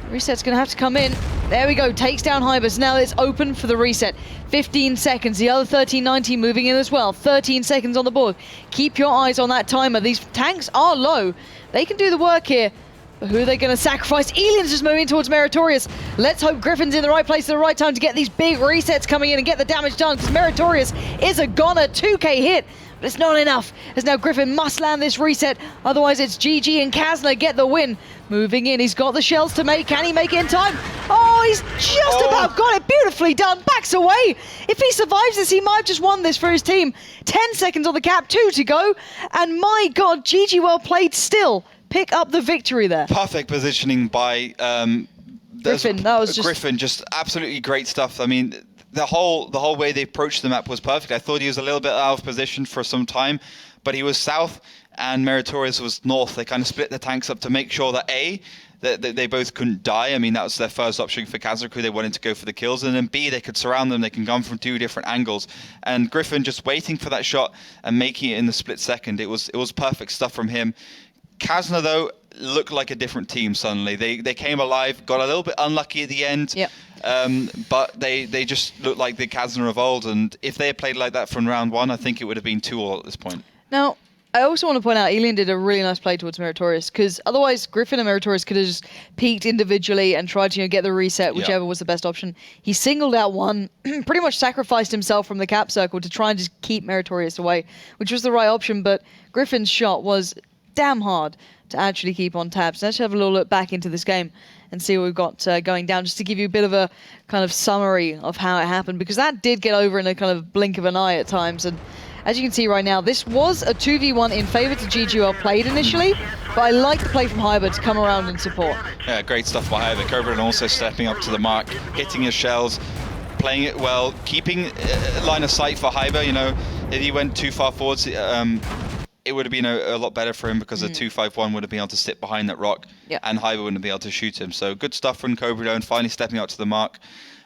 Reset's going to have to come in. There we go. Takes down Hyber. So now it's open for the reset. 15 seconds. The other 1390 moving in as well. 13 seconds on the board. Keep your eyes on that timer. These tanks are low. They can do the work here. But who are they going to sacrifice? Elian's just moving towards Meritorious. Let's hope Griffin's in the right place at the right time to get these big resets coming in and get the damage done, because Meritorious is a goner. 2k hit, but it's not enough, as now Griffin must land this reset. Otherwise, it's GG and Kazna get the win. Moving in, he's got the shells to make. Can he make it in time? Oh, he's just about got it. Beautifully done. Backs away. If he survives this, he might have just won this for his team. 10 seconds on the cap, 2 to go. And my God, GG played still. Pick up the victory there. Perfect positioning by Griffin. That was just Griffin. Just absolutely great stuff. I mean, the whole way they approached the map was perfect. I thought he was a little bit out of position for some time, but he was south and Meritorious was north. They kind of split the tanks up to make sure that they both couldn't die. I mean, that was their first option for Kazna crew. They wanted to go for the kills, and then B, they could surround them. They can come from 2 different angles. And Griffin just waiting for that shot and making it in the split second. It was perfect stuff from him. Kazna, though, looked like a different team suddenly. They came alive, got a little bit unlucky at the end, yep. But they just looked like the Kazna of old. And if they had played like that from round 1, I think it would have been 2-2 at this point. Now, I also want to point out Elian did a really nice play towards Meritorious, because otherwise Griffin and Meritorious could have just peaked individually and tried to get the reset, whichever was the best option. He singled out one, pretty much sacrificed himself from the cap circle to try and just keep Meritorious away, which was the right option, but Griffin's shot was damn hard to actually keep on tab. So let's have a little look back into this game and see what we've got going down, just to give you a bit of a kind of summary of how it happened, because that did get over in a kind of blink of an eye at times. And as you can see right now, this was a 2v1 in favour to GGL played initially, but I like the play from Hyber to come around and support. Yeah, great stuff by Hyber. Coburn also stepping up to the mark, hitting his shells, playing it well, keeping line of sight for Hyber. You know, if he went too far forwards, it would have been a lot better for him because the 251 would have been able to sit behind that rock, and Hyber wouldn't be able to shoot him. So good stuff from Cobra finally stepping up to the mark.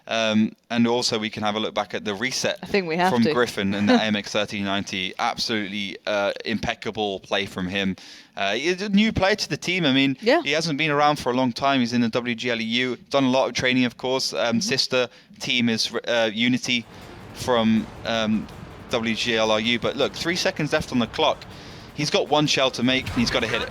And also we can have a look back at the reset from Griffin and the AMX 1390. Absolutely impeccable play from him. He's a new player to the team. I mean, he hasn't been around for a long time. He's in the WGL EU, done a lot of training, of course. Sister team is Unity from WGL EU. But look, 3 seconds left on the clock. He's got one shell to make, and he's got to hit it.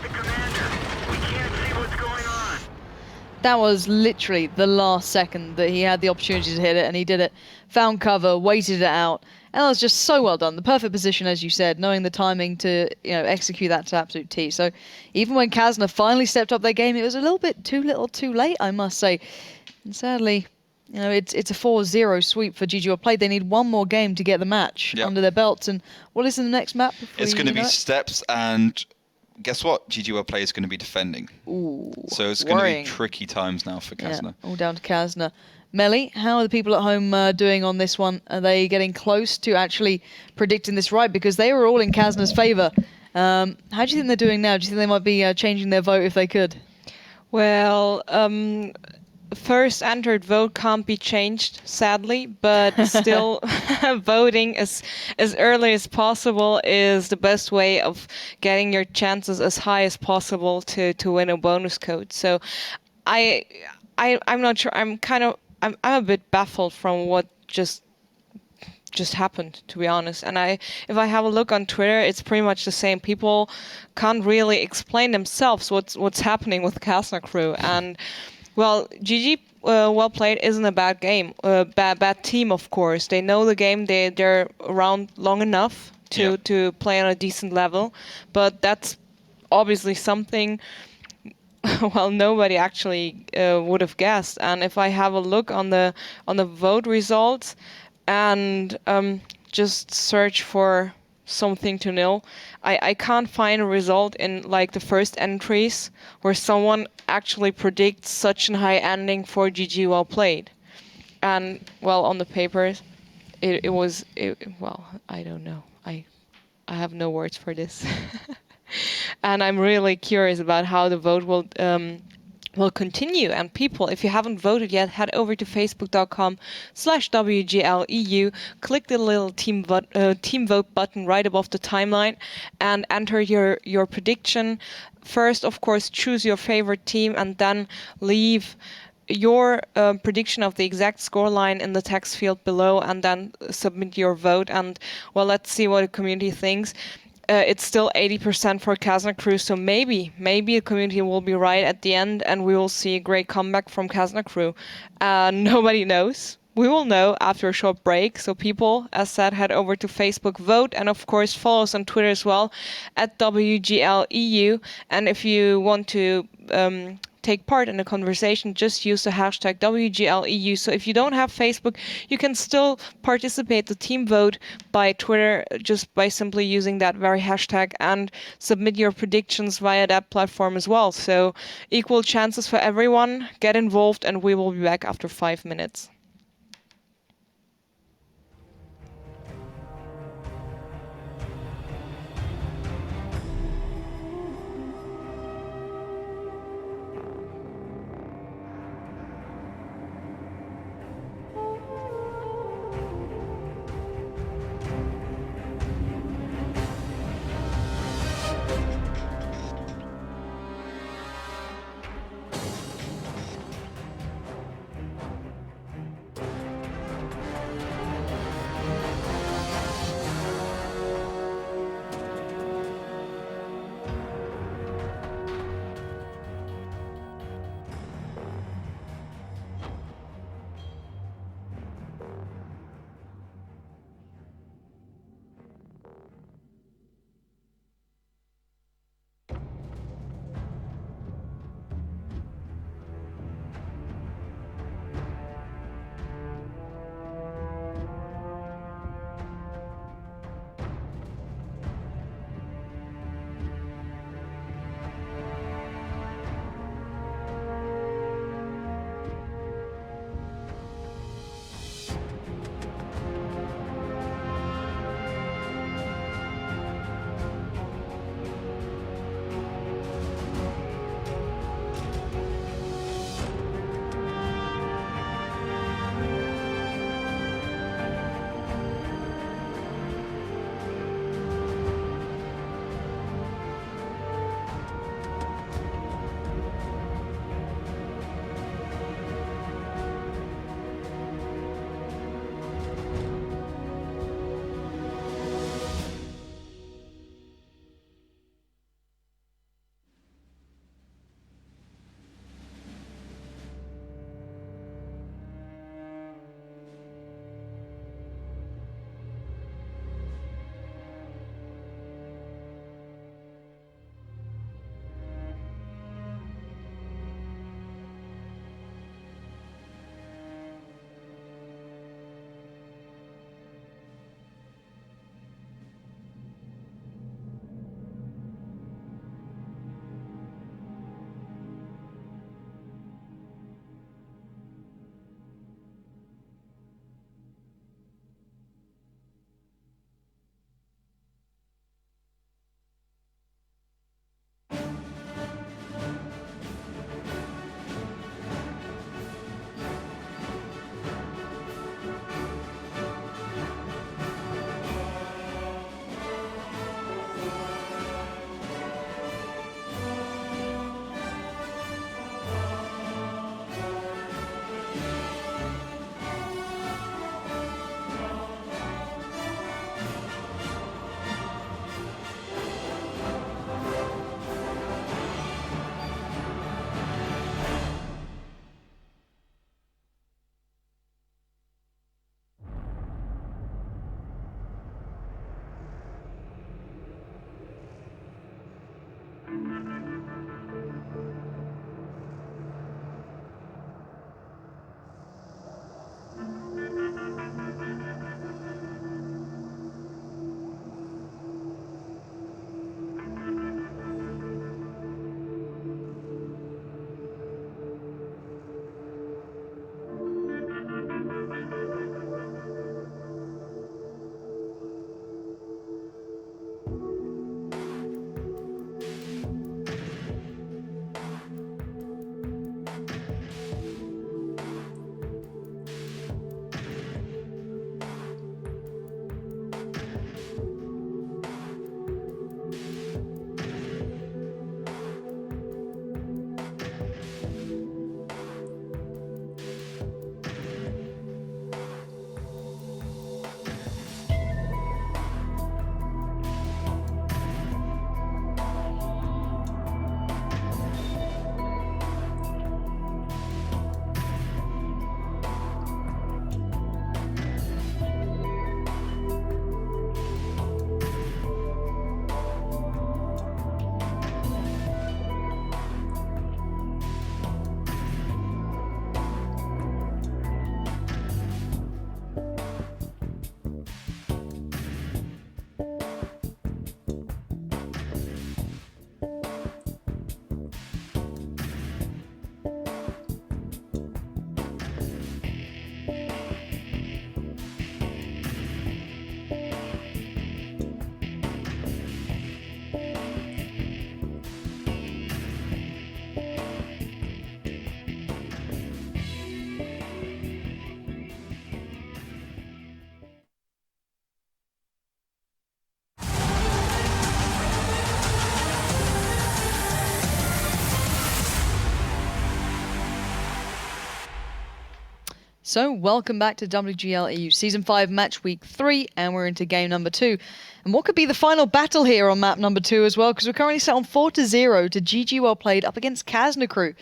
That was literally the last second that he had the opportunity to hit it, and he did it. Found cover, waited it out, and that was just so well done. The perfect position, as you said, knowing the timing to execute that to absolute T. So even when Kazna finally stepped up their game, it was a little bit too little too late, I must say. And sadly, it's a 4-0 sweep for GGWP. They need one more game to get the match under their belts. And what is in the next map? It's going to be steps, and guess what? GGWP is going to be defending. Ooh, so it's going to be tricky times now for Kazna. All down to Kazna. Melly, how are the people at home doing on this one? Are they getting close to actually predicting this right? Because they were all in Kazna's favour. How do you think they're doing now? Do you think they might be changing their vote if they could? Well, first entered vote can't be changed, sadly, but still voting as early as possible is the best way of getting your chances as high as possible to win a bonus code. So I'm not sure. I'm a bit baffled from what just happened, to be honest. And if I have a look on Twitter, it's pretty much the same. People can't really explain themselves what's happening with Kazna crew. And well, GG well played isn't a bad game, bad team, of course. They know the game. They're around long enough to play on a decent level, but that's obviously something. Well, nobody actually would have guessed. And if I have a look on the vote results and just search for something to nil, I can't find a result in like the first entries where someone actually predicts such a high ending for GG well played. And well, on the papers, it was well, I don't know. I have no words for this. And I'm really curious about how the vote will continue. And people, if you haven't voted yet, head over to facebook.com/WGLEU, click the little team vote button right above the timeline, and enter your prediction. First, of course, choose your favorite team, and then leave your prediction of the exact scoreline in the text field below, and then submit your vote. And well, let's see what the community thinks. It's still 80% for Kazna crew, so maybe the community will be right at the end, and we will see a great comeback from Kazna crew. Nobody knows. We will know after a short break. So people, as said, head over to Facebook, vote, and of course follow us on Twitter as well at WGLEU. And if you want to take part in the conversation, just use the hashtag WGLEU. So if you don't have Facebook, you can still participate the team vote by Twitter, just by simply using that very hashtag, and submit your predictions via that platform as well. So equal chances for everyone. Get involved, and we will be back after 5 minutes. So, welcome back to WGL EU Season 5 Match Week 3, and we're into game number 2. And what could be the final battle here on map number 2 as well, because we're currently set on 4-0 to GGWL played up against Kazna crew.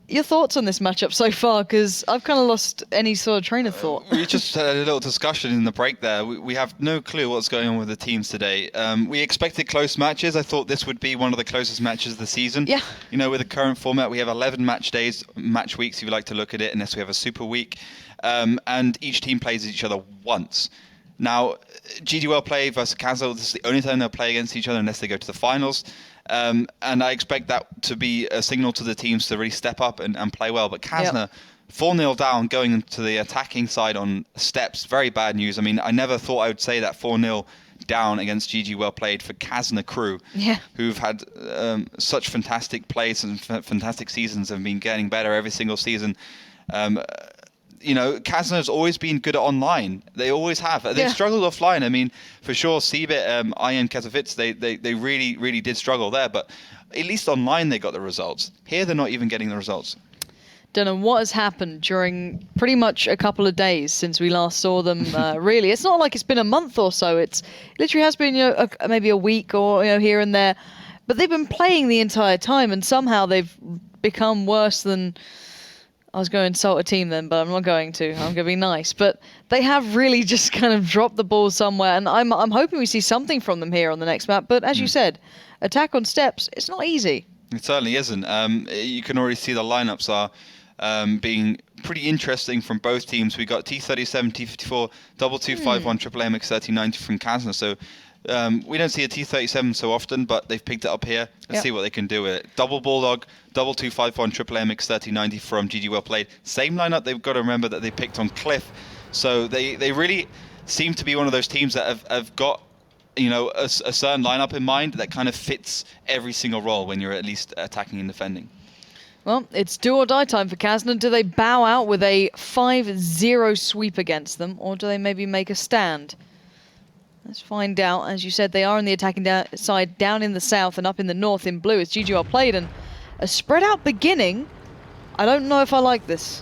Your thoughts on this matchup so far? Because I've kind of lost any sort of train of thought. We just had a little discussion in the break there. We have no clue what's going on with the teams today. We expected close matches. I thought this would be one of the closest matches of the season. Yeah. You know, with the current format, we have 11 match days, match weeks, if you like to look at it, unless we have a super week. And each team plays each other once. Now, GGWL play versus Kazna, this is the only time they'll play against each other unless they go to the finals. And I expect that to be a signal to the teams to really step up and play well. But Kazna, 4-0 down, going into the attacking side on steps, very bad news. I mean, I never thought I would say that 4-0 down against GGWL played for Kazna crew, who've had such fantastic plays and fantastic seasons, have been getting better every single season. You know, Kazna has always been good at online. They always have. They've struggled offline. I mean, for sure, Cbit, IM Katowice, they really, really did struggle there. But at least online, they got the results. Here, they're not even getting the results. Don't know what has happened during pretty much a couple of days since we last saw them. Really, it's not like it's been a month or so. It literally has been, maybe a week or here and there. But they've been playing the entire time, and somehow they've become worse than. I was going to insult a team then, but I'm not going to. I'm going to be nice. But they have really just kind of dropped the ball somewhere, and I'm hoping we see something from them here on the next map. But as you said, attack on steps, it's not easy. It certainly isn't. You can already see the lineups are being pretty interesting from both teams. We got T37, T54, 2251, Triple AMX 3090 from Kazna. So we don't see a T37 so often, but they've picked it up here. Let's see what they can do with it. Double Bulldog, 2251, Triple AMX 3090 from GGWL played. Same lineup. They've got to remember that they picked on Cliff. So they really seem to be one of those teams that have got a certain lineup in mind that kind of fits every single role when you're at least attacking and defending. Well, it's do or die time for Kazna. Do they bow out with a 5-0 sweep against them, or do they maybe make a stand? Let's find out. As you said, they are on the attacking side down in the south and up in the north in blue. It's GGWL played, and a spread out beginning. I don't know if I like this.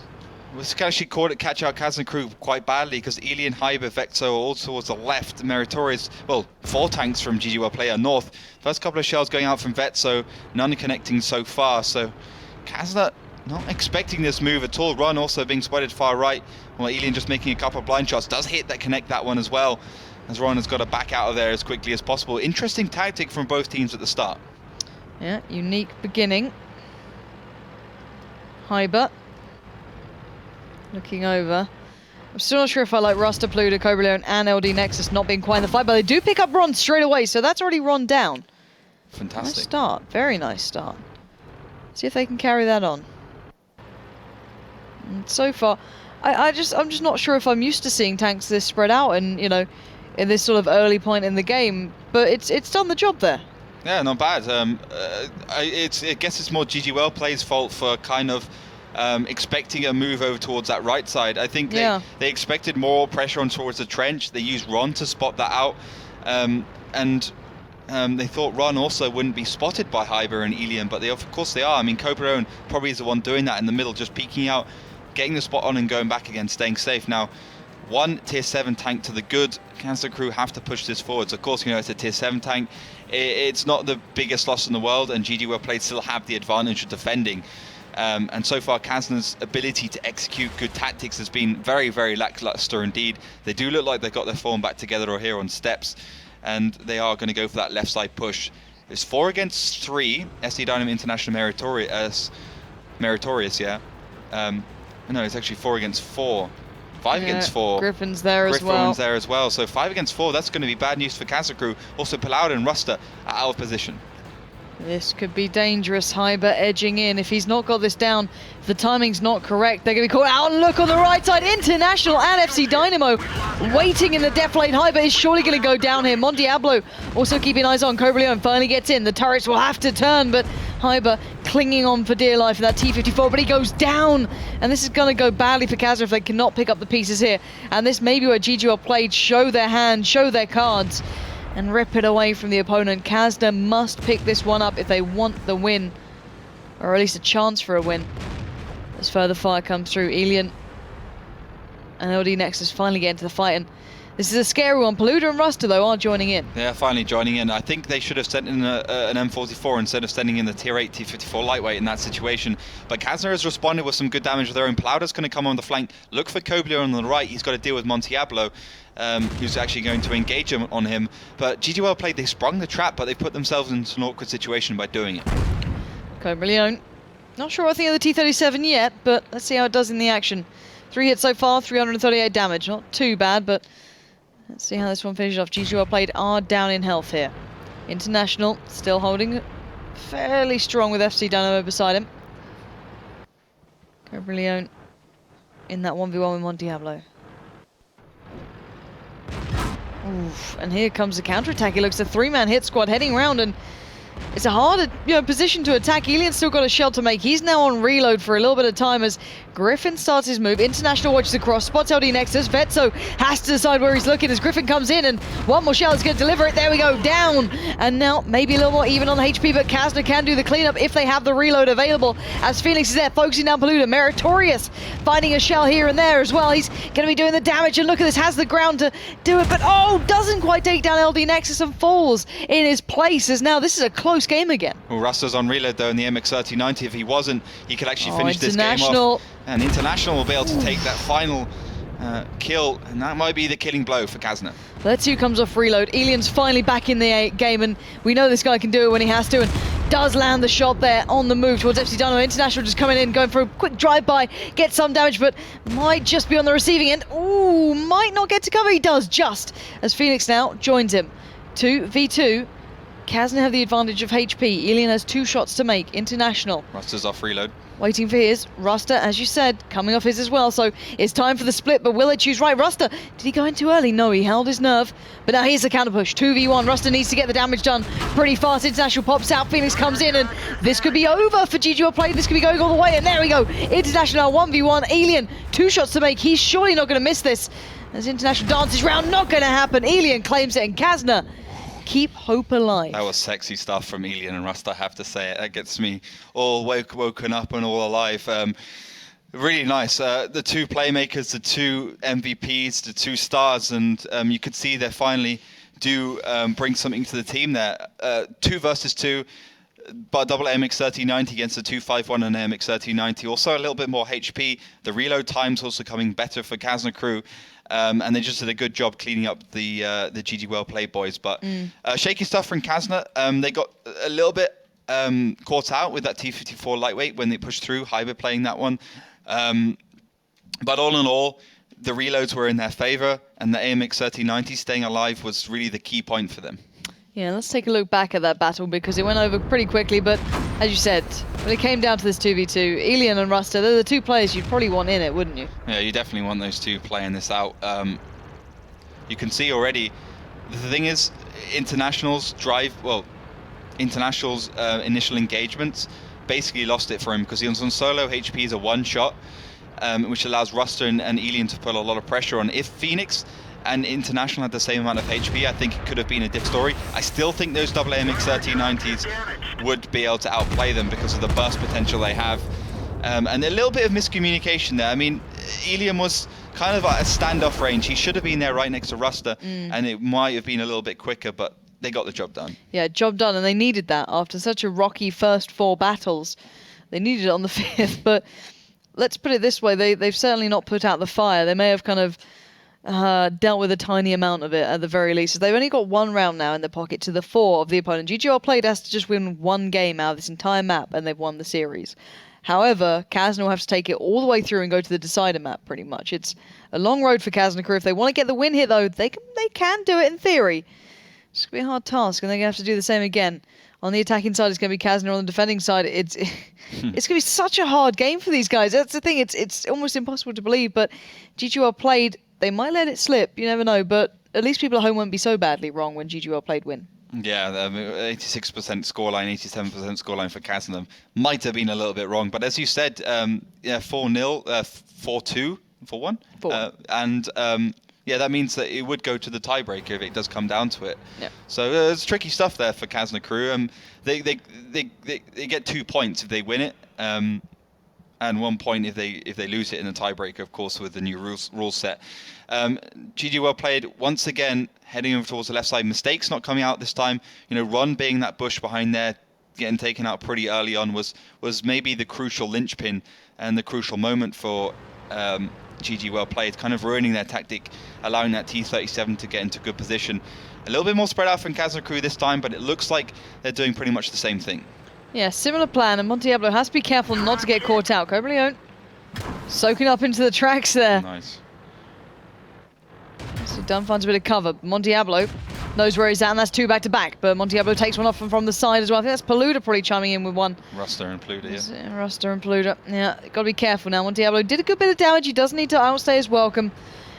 This actually caught it catch out Kazna crew quite badly because Elian, Hyber, Vexo are all towards the left. Meritorious, well, 4 tanks from GGWL player north. First couple of shells going out from Vexo, none connecting so far. So Kazna not expecting this move at all. Run also being spotted far right. Well, Elian just making a couple of blind shots. Does hit that connect that one as well, as Ron has got to back out of there as quickly as possible. Interesting tactic from both teams at the start. Yeah, unique beginning. Hyber looking over. I'm still not sure if I like Rasta, Pluto, Cobra Leon and LD Nexus not being quite in the fight, but they do pick up Ron straight away, so that's already Ron down. Fantastic. Nice start, very nice start. See if they can carry that on. And so far, I'm just not sure if I'm used to seeing tanks this spread out and in this sort of early point in the game, but it's done the job there. Yeah, not bad. I guess it's more GGWL play's fault for kind of expecting a move over towards that right side. I think they expected more pressure on towards the trench. They used Ron to spot that out, and they thought Ron also wouldn't be spotted by Hyber and Elian, but of course they are. I mean, Coperon probably is the one doing that in the middle, just peeking out, getting the spot on and going back again, staying safe. Now, one tier 7 tank to the good. Kazna crew have to push this forwards. Of course, it's a tier 7 tank. It's not the biggest loss in the world, and GGWL players still have the advantage of defending. And so far, Kazna's ability to execute good tactics has been very, very lackluster indeed. They do look like they've got their form back together or here on steps, and they are going to go for that left side push. It's 4 against 3. SD Dynamo International Meritorious, yeah. No, it's actually 4 against 4. 5 against 4. Griffin's there as well. Griffin's there as well. So 5 against 4, that's going to be bad news for Kazna crew. Also, Palau and Rusta are out of position. This could be dangerous. Hyber edging in. If he's not got this down, if the timing's not correct, they're going to be caught out. And look on the right side, International and FC Dynamo waiting in the depth lane. Hyber is surely going to go down here. Mon Diablo also keeping eyes on. Cobra Leon finally gets in. The turrets will have to turn, but Hyber clinging on for dear life in that T54, but he goes down. And this is going to go badly for Kazna if they cannot pick up the pieces here. And this may be where GGWL played show their hand, show their cards, and rip it away from the opponent. Kazna must pick this one up if they want the win, or at least a chance for a win. As further fire comes through, Elian and LD Nexus finally get into the fight. And this is a scary one. Paluda and Ruster, though, are joining in. They're finally joining in. I think they should have sent in an M44 instead of sending in the Tier 8 T54 lightweight in that situation. But Kazna has responded with some good damage of their own. Plowder's going to come on the flank. Look for Kobler on the right. He's got to deal with Montiablo, who's actually going to engage him on him. But GGWL played. They sprung the trap, but they put themselves into an awkward situation by doing it. Leone. Not sure what I think of the T37 yet, but let's see how it does in the action. 3 hits so far, 338 damage. Not too bad, but let's see how this one finishes off. GGWL played are down in health here. International still holding fairly strong with FC Dynamo beside him. Leone in that 1v1 with Montiablo. Oof, and here comes the counter-attack. It looks a 3-man hit squad heading round, and it's a hard position to attack. Elian's still got a shell to make. He's now on reload for a little bit of time as Griffin starts his move. International watches across, spots LD Nexus. Vetso has to decide where he's looking as Griffin comes in, and one more shell is going to deliver it. There we go, down. And now maybe a little more even on the HP, but Kazna can do the cleanup if they have the reload available. As Phoenix is there, focusing down Paluda. Meritorious finding a shell here and there as well. He's going to be doing the damage, and look at this, has the ground to do it, but doesn't quite take down LD Nexus and falls in his place, as now this is a close game again. Well, Ruster's on reload though in the MX-3090. If he wasn't, he could actually finish this game off. And International will be able to take that final kill, and that might be the killing blow for Kazna. Let's see who comes off reload. Elian's finally back in the game, and we know this guy can do it when he has to, and does land the shot there on the move towards FC Dynamo. International just coming in, going for a quick drive-by, get some damage, but might just be on the receiving end. Ooh, might not get to cover. He does just, as Phoenix now joins him. 2v2. Kazna have the advantage of HP. Elian has 2 shots to make. International. Ruster's off reload. Waiting for his. Ruster, as you said, coming off his as well, so it's time for the split, but will they choose right? Ruster, did he go in too early? No, he held his nerve, but now here's the counter push. 2v1, Ruster needs to get the damage done pretty fast. International pops out, Phoenix comes in, and this could be over for GGWL play. This could be going all the way, and there we go. International 1v1, Elian, 2 shots to make. He's surely not going to miss this. As International dances round, not going to happen. Elian claims it, and Kazna keep hope alive. That was sexy stuff from Elian and Rust, I have to say. That gets me all woken up and all alive. Really nice. The 2 playmakers, the 2 MVPs, the 2 stars, and you could see they finally do bring something to the team there. 2 versus 2, but double MX-3090 against the 251 and MX-3090. Also a little bit more HP. The reload time's also coming better for Kazna crew. And they just did a good job cleaning up the GGWL play boys. But shaky stuff from Kazna. They got a little bit caught out with that T54 lightweight when they pushed through. Hybrid playing that one. But all in all, the reloads were in their favor, and the AMX-3090 staying alive was really the key point for them. Yeah, let's take a look back at that battle, because it went over pretty quickly, but as you said, when it came down to this 2v2, Elian and Ruster, they're the 2 players you'd probably want in it, wouldn't you? Yeah, you definitely want those 2 playing this out. You can see already, the thing is, International's initial engagements basically lost it for him, because he was on solo. HP is a 1-shot, which allows Ruster and Elian to put a lot of pressure on. If Phoenix and International had the same amount of HP, I think it could have been a different story. I still think those double MX-3090s would be able to outplay them because of the burst potential they have. And a little bit of miscommunication there. I mean, Elian was kind of at a standoff range. He should have been there right next to Ruster, and it might have been a little bit quicker, but they got the job done. Yeah, job done, and they needed that after such a rocky first 4 battles. They needed it on the 5th, but let's put it this way, they've certainly not put out the fire. They may have kind of dealt with a tiny amount of it at the very least. They've only got 1 round now in their pocket to the 4 of the opponent. GGL played has to just win 1 game out of this entire map, and they've won the series. However, Kazna will have to take it all the way through and go to the decider map, pretty much. It's a long road for Kazna crew. If they want to get the win here, though, they can do it in theory. It's going to be a hard task, and they're going to have to do the same again. On the attacking side, it's going to be Kazna. On the defending side, it's going to be such a hard game for these guys. That's the thing. It's almost impossible to believe, but GGL played. They might let it slip, you never know, but at least people at home won't be so badly wrong when GGWL played win. Yeah, 86% scoreline, 87% scoreline for Kazna might have been a little bit wrong, but as you said, 4-0, 4-2, 4-1? 4. Yeah, that means that it would go to the tiebreaker if it does come down to it. Yeah. So it's tricky stuff there for Kazna crew. They get 2 points if they win it. and 1 point if they lose it in a tiebreaker, of course, with the new rules set. GG well played once again, heading over towards the left side. Mistakes not coming out this time. Ron being that bush behind there, getting taken out pretty early on was maybe the crucial linchpin and the crucial moment for GG well played, kind of ruining their tactic, allowing that T37 to get into good position. A little bit more spread out from Kazna crew this time, but it looks like they're doing pretty much the same thing. Yeah, similar plan, and Montiablo has to be careful not to get caught out. Cobleone soaking up into the tracks there. Nice. So Dunn finds a bit of cover. Montiablo knows where he's at, and that's 2 back-to-back. But Montiablo takes one off from the side as well. I think that's Paluda probably chiming in with one. Ruster and Paluda, yeah. Ruster and Paluda. Yeah, got to be careful now. Montiablo did a good bit of damage. He does need to outstay his welcome.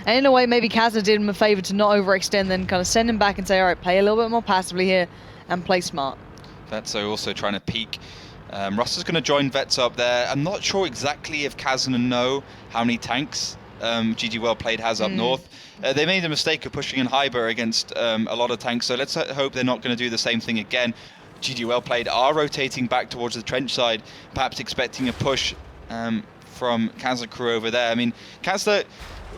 And in a way, maybe Kazna did him a favour to not overextend, then kind of send him back and say, all right, play a little bit more passively here and play smart. Vetso also trying to peek. Ruster's going to join Vetso up there. I'm not sure exactly if Kazna know how many tanks GG well played has up north. They made the mistake of pushing in Hyber against a lot of tanks, so let's hope they're not going to do the same thing again. GG well played are rotating back towards the trench side, perhaps expecting a push from Kazna crew over there. I mean, Kazna,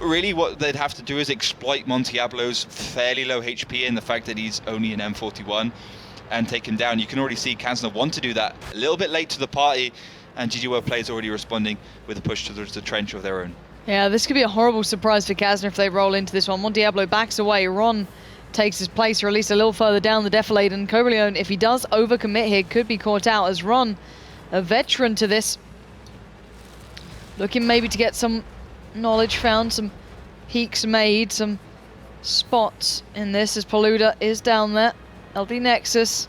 really what they'd have to do is exploit Montiablo's fairly low HP and the fact that he's only an M41 and take him down. You can already see Kazna want to do that a little bit late to the party, and GG well played is already responding with a push towards the trench of their own. Yeah, this could be a horrible surprise for Kazna if they roll into this one. Montiablo backs away. Ron takes his place, or at least a little further down the defilade. And Cobleone, if he does overcommit here, could be caught out as Ron, a veteran to this, looking maybe to get some knowledge found, some peaks made, some spots in this as Paluda is down there. LD Nexus.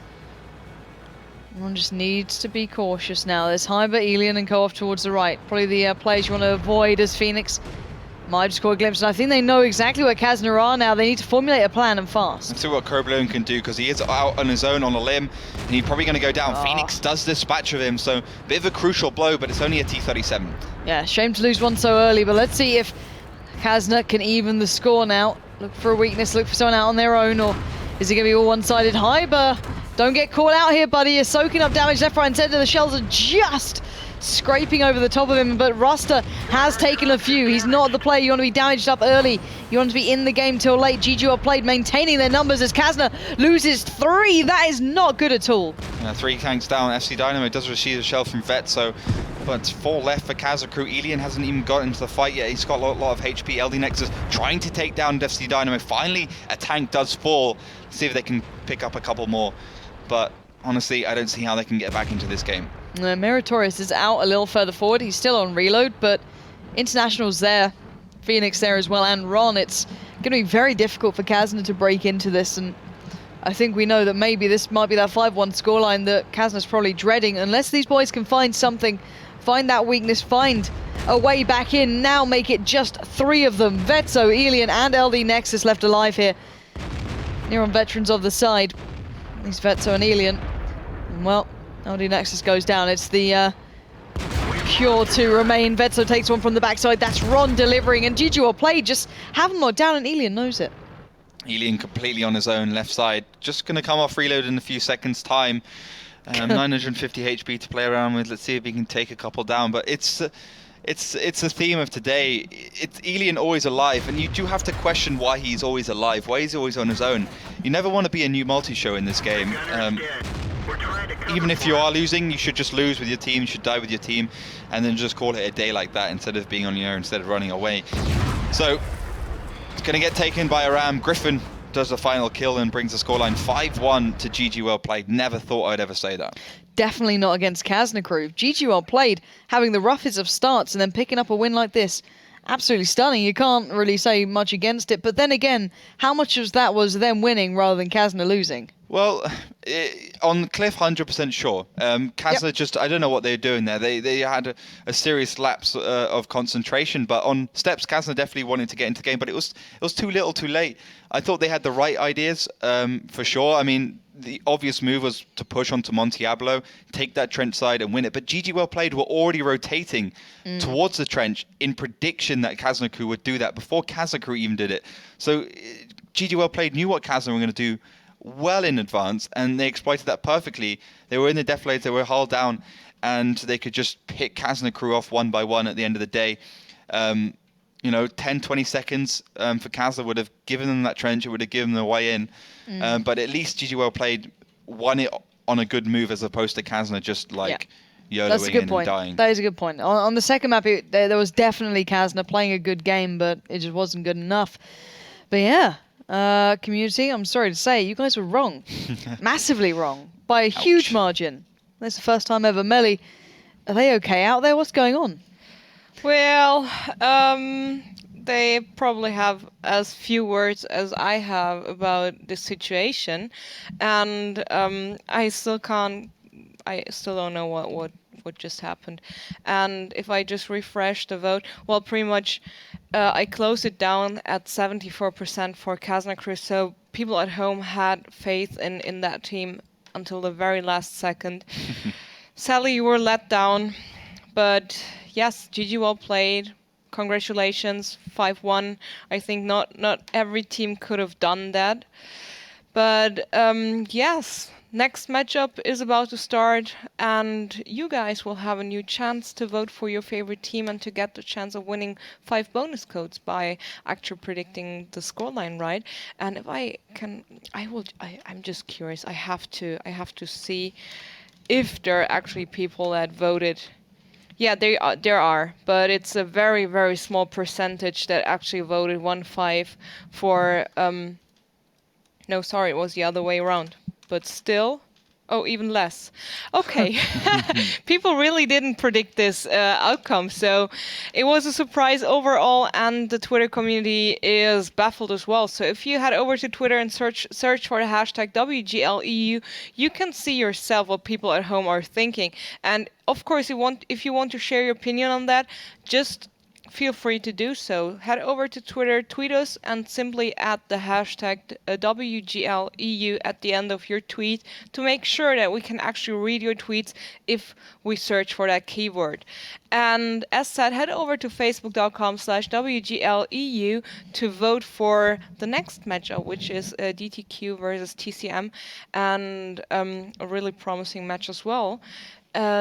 One just needs to be cautious now. There's Hyber, Elian, and Co off towards the right. Probably the players you want to avoid as Phoenix. Might just caught a glimpse, and I think they know exactly where Kazna are now. They need to formulate a plan and fast. Let's see what Cobleone can do, because he is out on his own on a limb, and he's probably going to go down. Phoenix does dispatch of him, so a bit of a crucial blow, but it's only a T37. Yeah, shame to lose one so early, but let's see if Kazna can even the score now. Look for a weakness, look for someone out on their own, or is it going to be all one-sided? Hyber, don't get caught out here, buddy. You're soaking up damage left, right, and center. The shells are just scraping over the top of him, but Ruster has taken a few. He's not the player you want to be damaged up early. You want to be in the game till late. GG well played, maintaining their numbers as Kazna loses 3. That is not good at all. 3 tanks down. FC Dynamo does receive a shell from Vetso, but 4 left for Kazna crew. Elian hasn't even got into the fight yet. He's got a lot of HP. LD Nexus trying to take down FC Dynamo. Finally, a tank does fall. Let's see if they can pick up a couple more. But honestly, I don't see how they can get back into this game. Meritorious is out a little further forward. He's still on reload, but International's there. Phoenix there as well, and Ron. It's going to be very difficult for Kazna to break into this, and I think we know that maybe this might be that 5-1 scoreline that Kazna's probably dreading, unless these boys can find something, find that weakness, find a way back in. Now make it just 3 of them. Vetso, Elian, and LD Nexus left alive here. Near on veterans of the side. These Vetso and Elian. And well, LD Nexus goes down. It's the cure to remain. Vetso takes one from the backside. That's Ron delivering. And GG well played. Just have him down, and Elian knows it. Elian completely on his own, left side. Just going to come off reload in a few seconds' time. 950 HP to play around with. Let's see if he can take a couple down. But it's a theme of today. It's Elian always alive, and you do have to question why he's always alive, why he's always on his own. You never want to be a new multi-show in this game. Even if you are losing, you should just lose with your team, you should die with your team, and then just call it a day like that instead of being on your own, instead of running away. So, it's going to get taken by a Ram. Griffin does the final kill and brings the scoreline 5-1 to GG well played. Never thought I'd ever say that. Definitely not against Kazna crew. GG well played, having the roughest of starts and then picking up a win like this. Absolutely stunning. You can't really say much against it. But then again, how much of that was them winning rather than Kazna losing? Well, on Cliff, 100% sure. Kazna just, I don't know what they're doing there. They had a serious lapse of concentration, but on Steps, Kazna definitely wanted to get into the game, but it was too little too late. I thought they had the right ideas, for sure. I mean, the obvious move was to push onto Montiablo, take that trench side and win it. But GG well played were already rotating towards the trench in prediction that Kazna crew would do that before Kazna crew even did it. So GG well played knew what Kazna were going to do well in advance, and they exploited that perfectly. They were in the defilades, they were hull down, and they could just pick Kazna crew off one by one at the end of the day. 10, 20 seconds for Kazna would have given them that trench. It would have given them the way in. But at least GGWL played won it on a good move as opposed to Kazna just YOLOing in and dying. That is a good point. On the second map, there was definitely Kazna playing a good game, but it just wasn't good enough. But yeah, community, I'm sorry to say, you guys were wrong. Massively wrong. By a huge margin. That's the first time ever. Melly, are they okay out there? What's going on? Well, they probably have as few words as I have about the situation, and I still don't know what just happened. And if I just refresh the vote, well, pretty much I closed it down at 74% for Kazna Crew, so people at home had faith in that team until the very last second. Sadly, you were let down, but yes, GG well played. Congratulations, 5-1. I think not every team could have done that. But yes, next matchup is about to start, and you guys will have a new chance to vote for your favorite team and to get the chance of winning 5 bonus codes by actually predicting the scoreline right. And if I'm just curious. I have to see if there are actually people that voted. Yeah, there are, but it's a very, very small percentage that actually voted 1-5 for. No, sorry, it was the other way around. But still, even less. Okay, people really didn't predict this outcome, so it was a surprise overall, and the Twitter community is baffled as well. So if you head over to Twitter and search for the hashtag WGLEU, you can see yourself what people at home are thinking. And of course, if you want to share your opinion on that, just feel free to do so. Head over to Twitter, tweet us, and simply add the hashtag WGLEU at the end of your tweet to make sure that we can actually read your tweets if we search for that keyword. And as said, head over to facebook.com/WGLEU to vote for the next matchup, which is DTQ versus TCM, and a really promising match as well.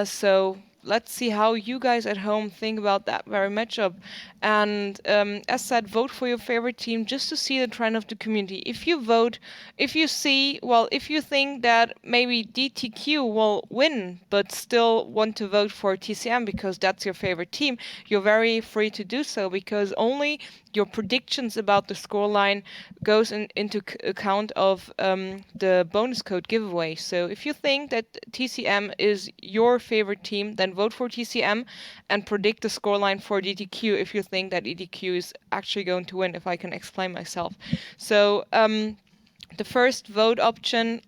So let's see how you guys at home think about that very matchup. And as said, vote for your favorite team just to see the trend of the community. If you think that maybe DTQ will win, but still want to vote for TCM because that's your favorite team, you're very free to do so, because only your predictions about the scoreline goes into account of the bonus code giveaway. So if you think that TCM is your favorite team, then vote for TCM and predict the scoreline for DTQ if you think that DTQ is actually going to win, if I can explain myself. So the first vote option,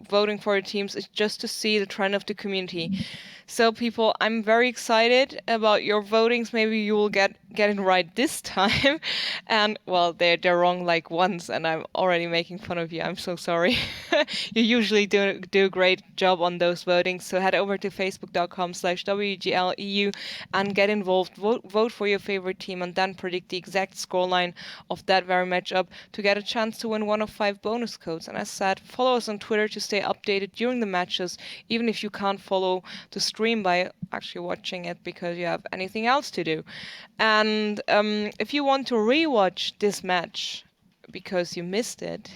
voting for the teams, is just to see the trend of the community. So people, I'm very excited about your votings. Maybe you will get it right this time. And well, they're wrong like once, and I'm already making fun of you. I'm so sorry. You usually do a great job on those votings. So head over to facebook.com/WGLEU and get involved. Vote for your favorite team and then predict the exact scoreline of that very matchup to get a chance to win one of 5 bonus codes. And as said, follow us on Twitter to stay updated during the matches, even if you can't follow the stream by actually watching it because you have anything else to do. And if you want to rewatch this match because you missed it,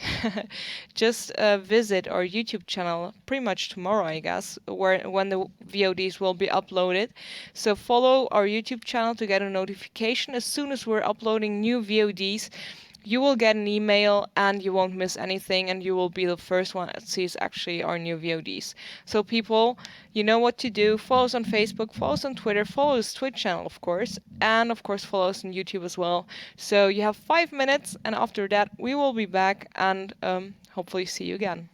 just visit our YouTube channel pretty much tomorrow, I guess, when the VODs will be uploaded. So follow our YouTube channel to get a notification as soon as we're uploading new VODs. You will get an email and you won't miss anything, and you will be the first one that sees actually our new VODs. So people, you know what to do. Follow us on Facebook, follow us on Twitter, follow us Twitch channel, of course, and of course follow us on YouTube as well. So you have 5 minutes, and after that we will be back and hopefully see you again.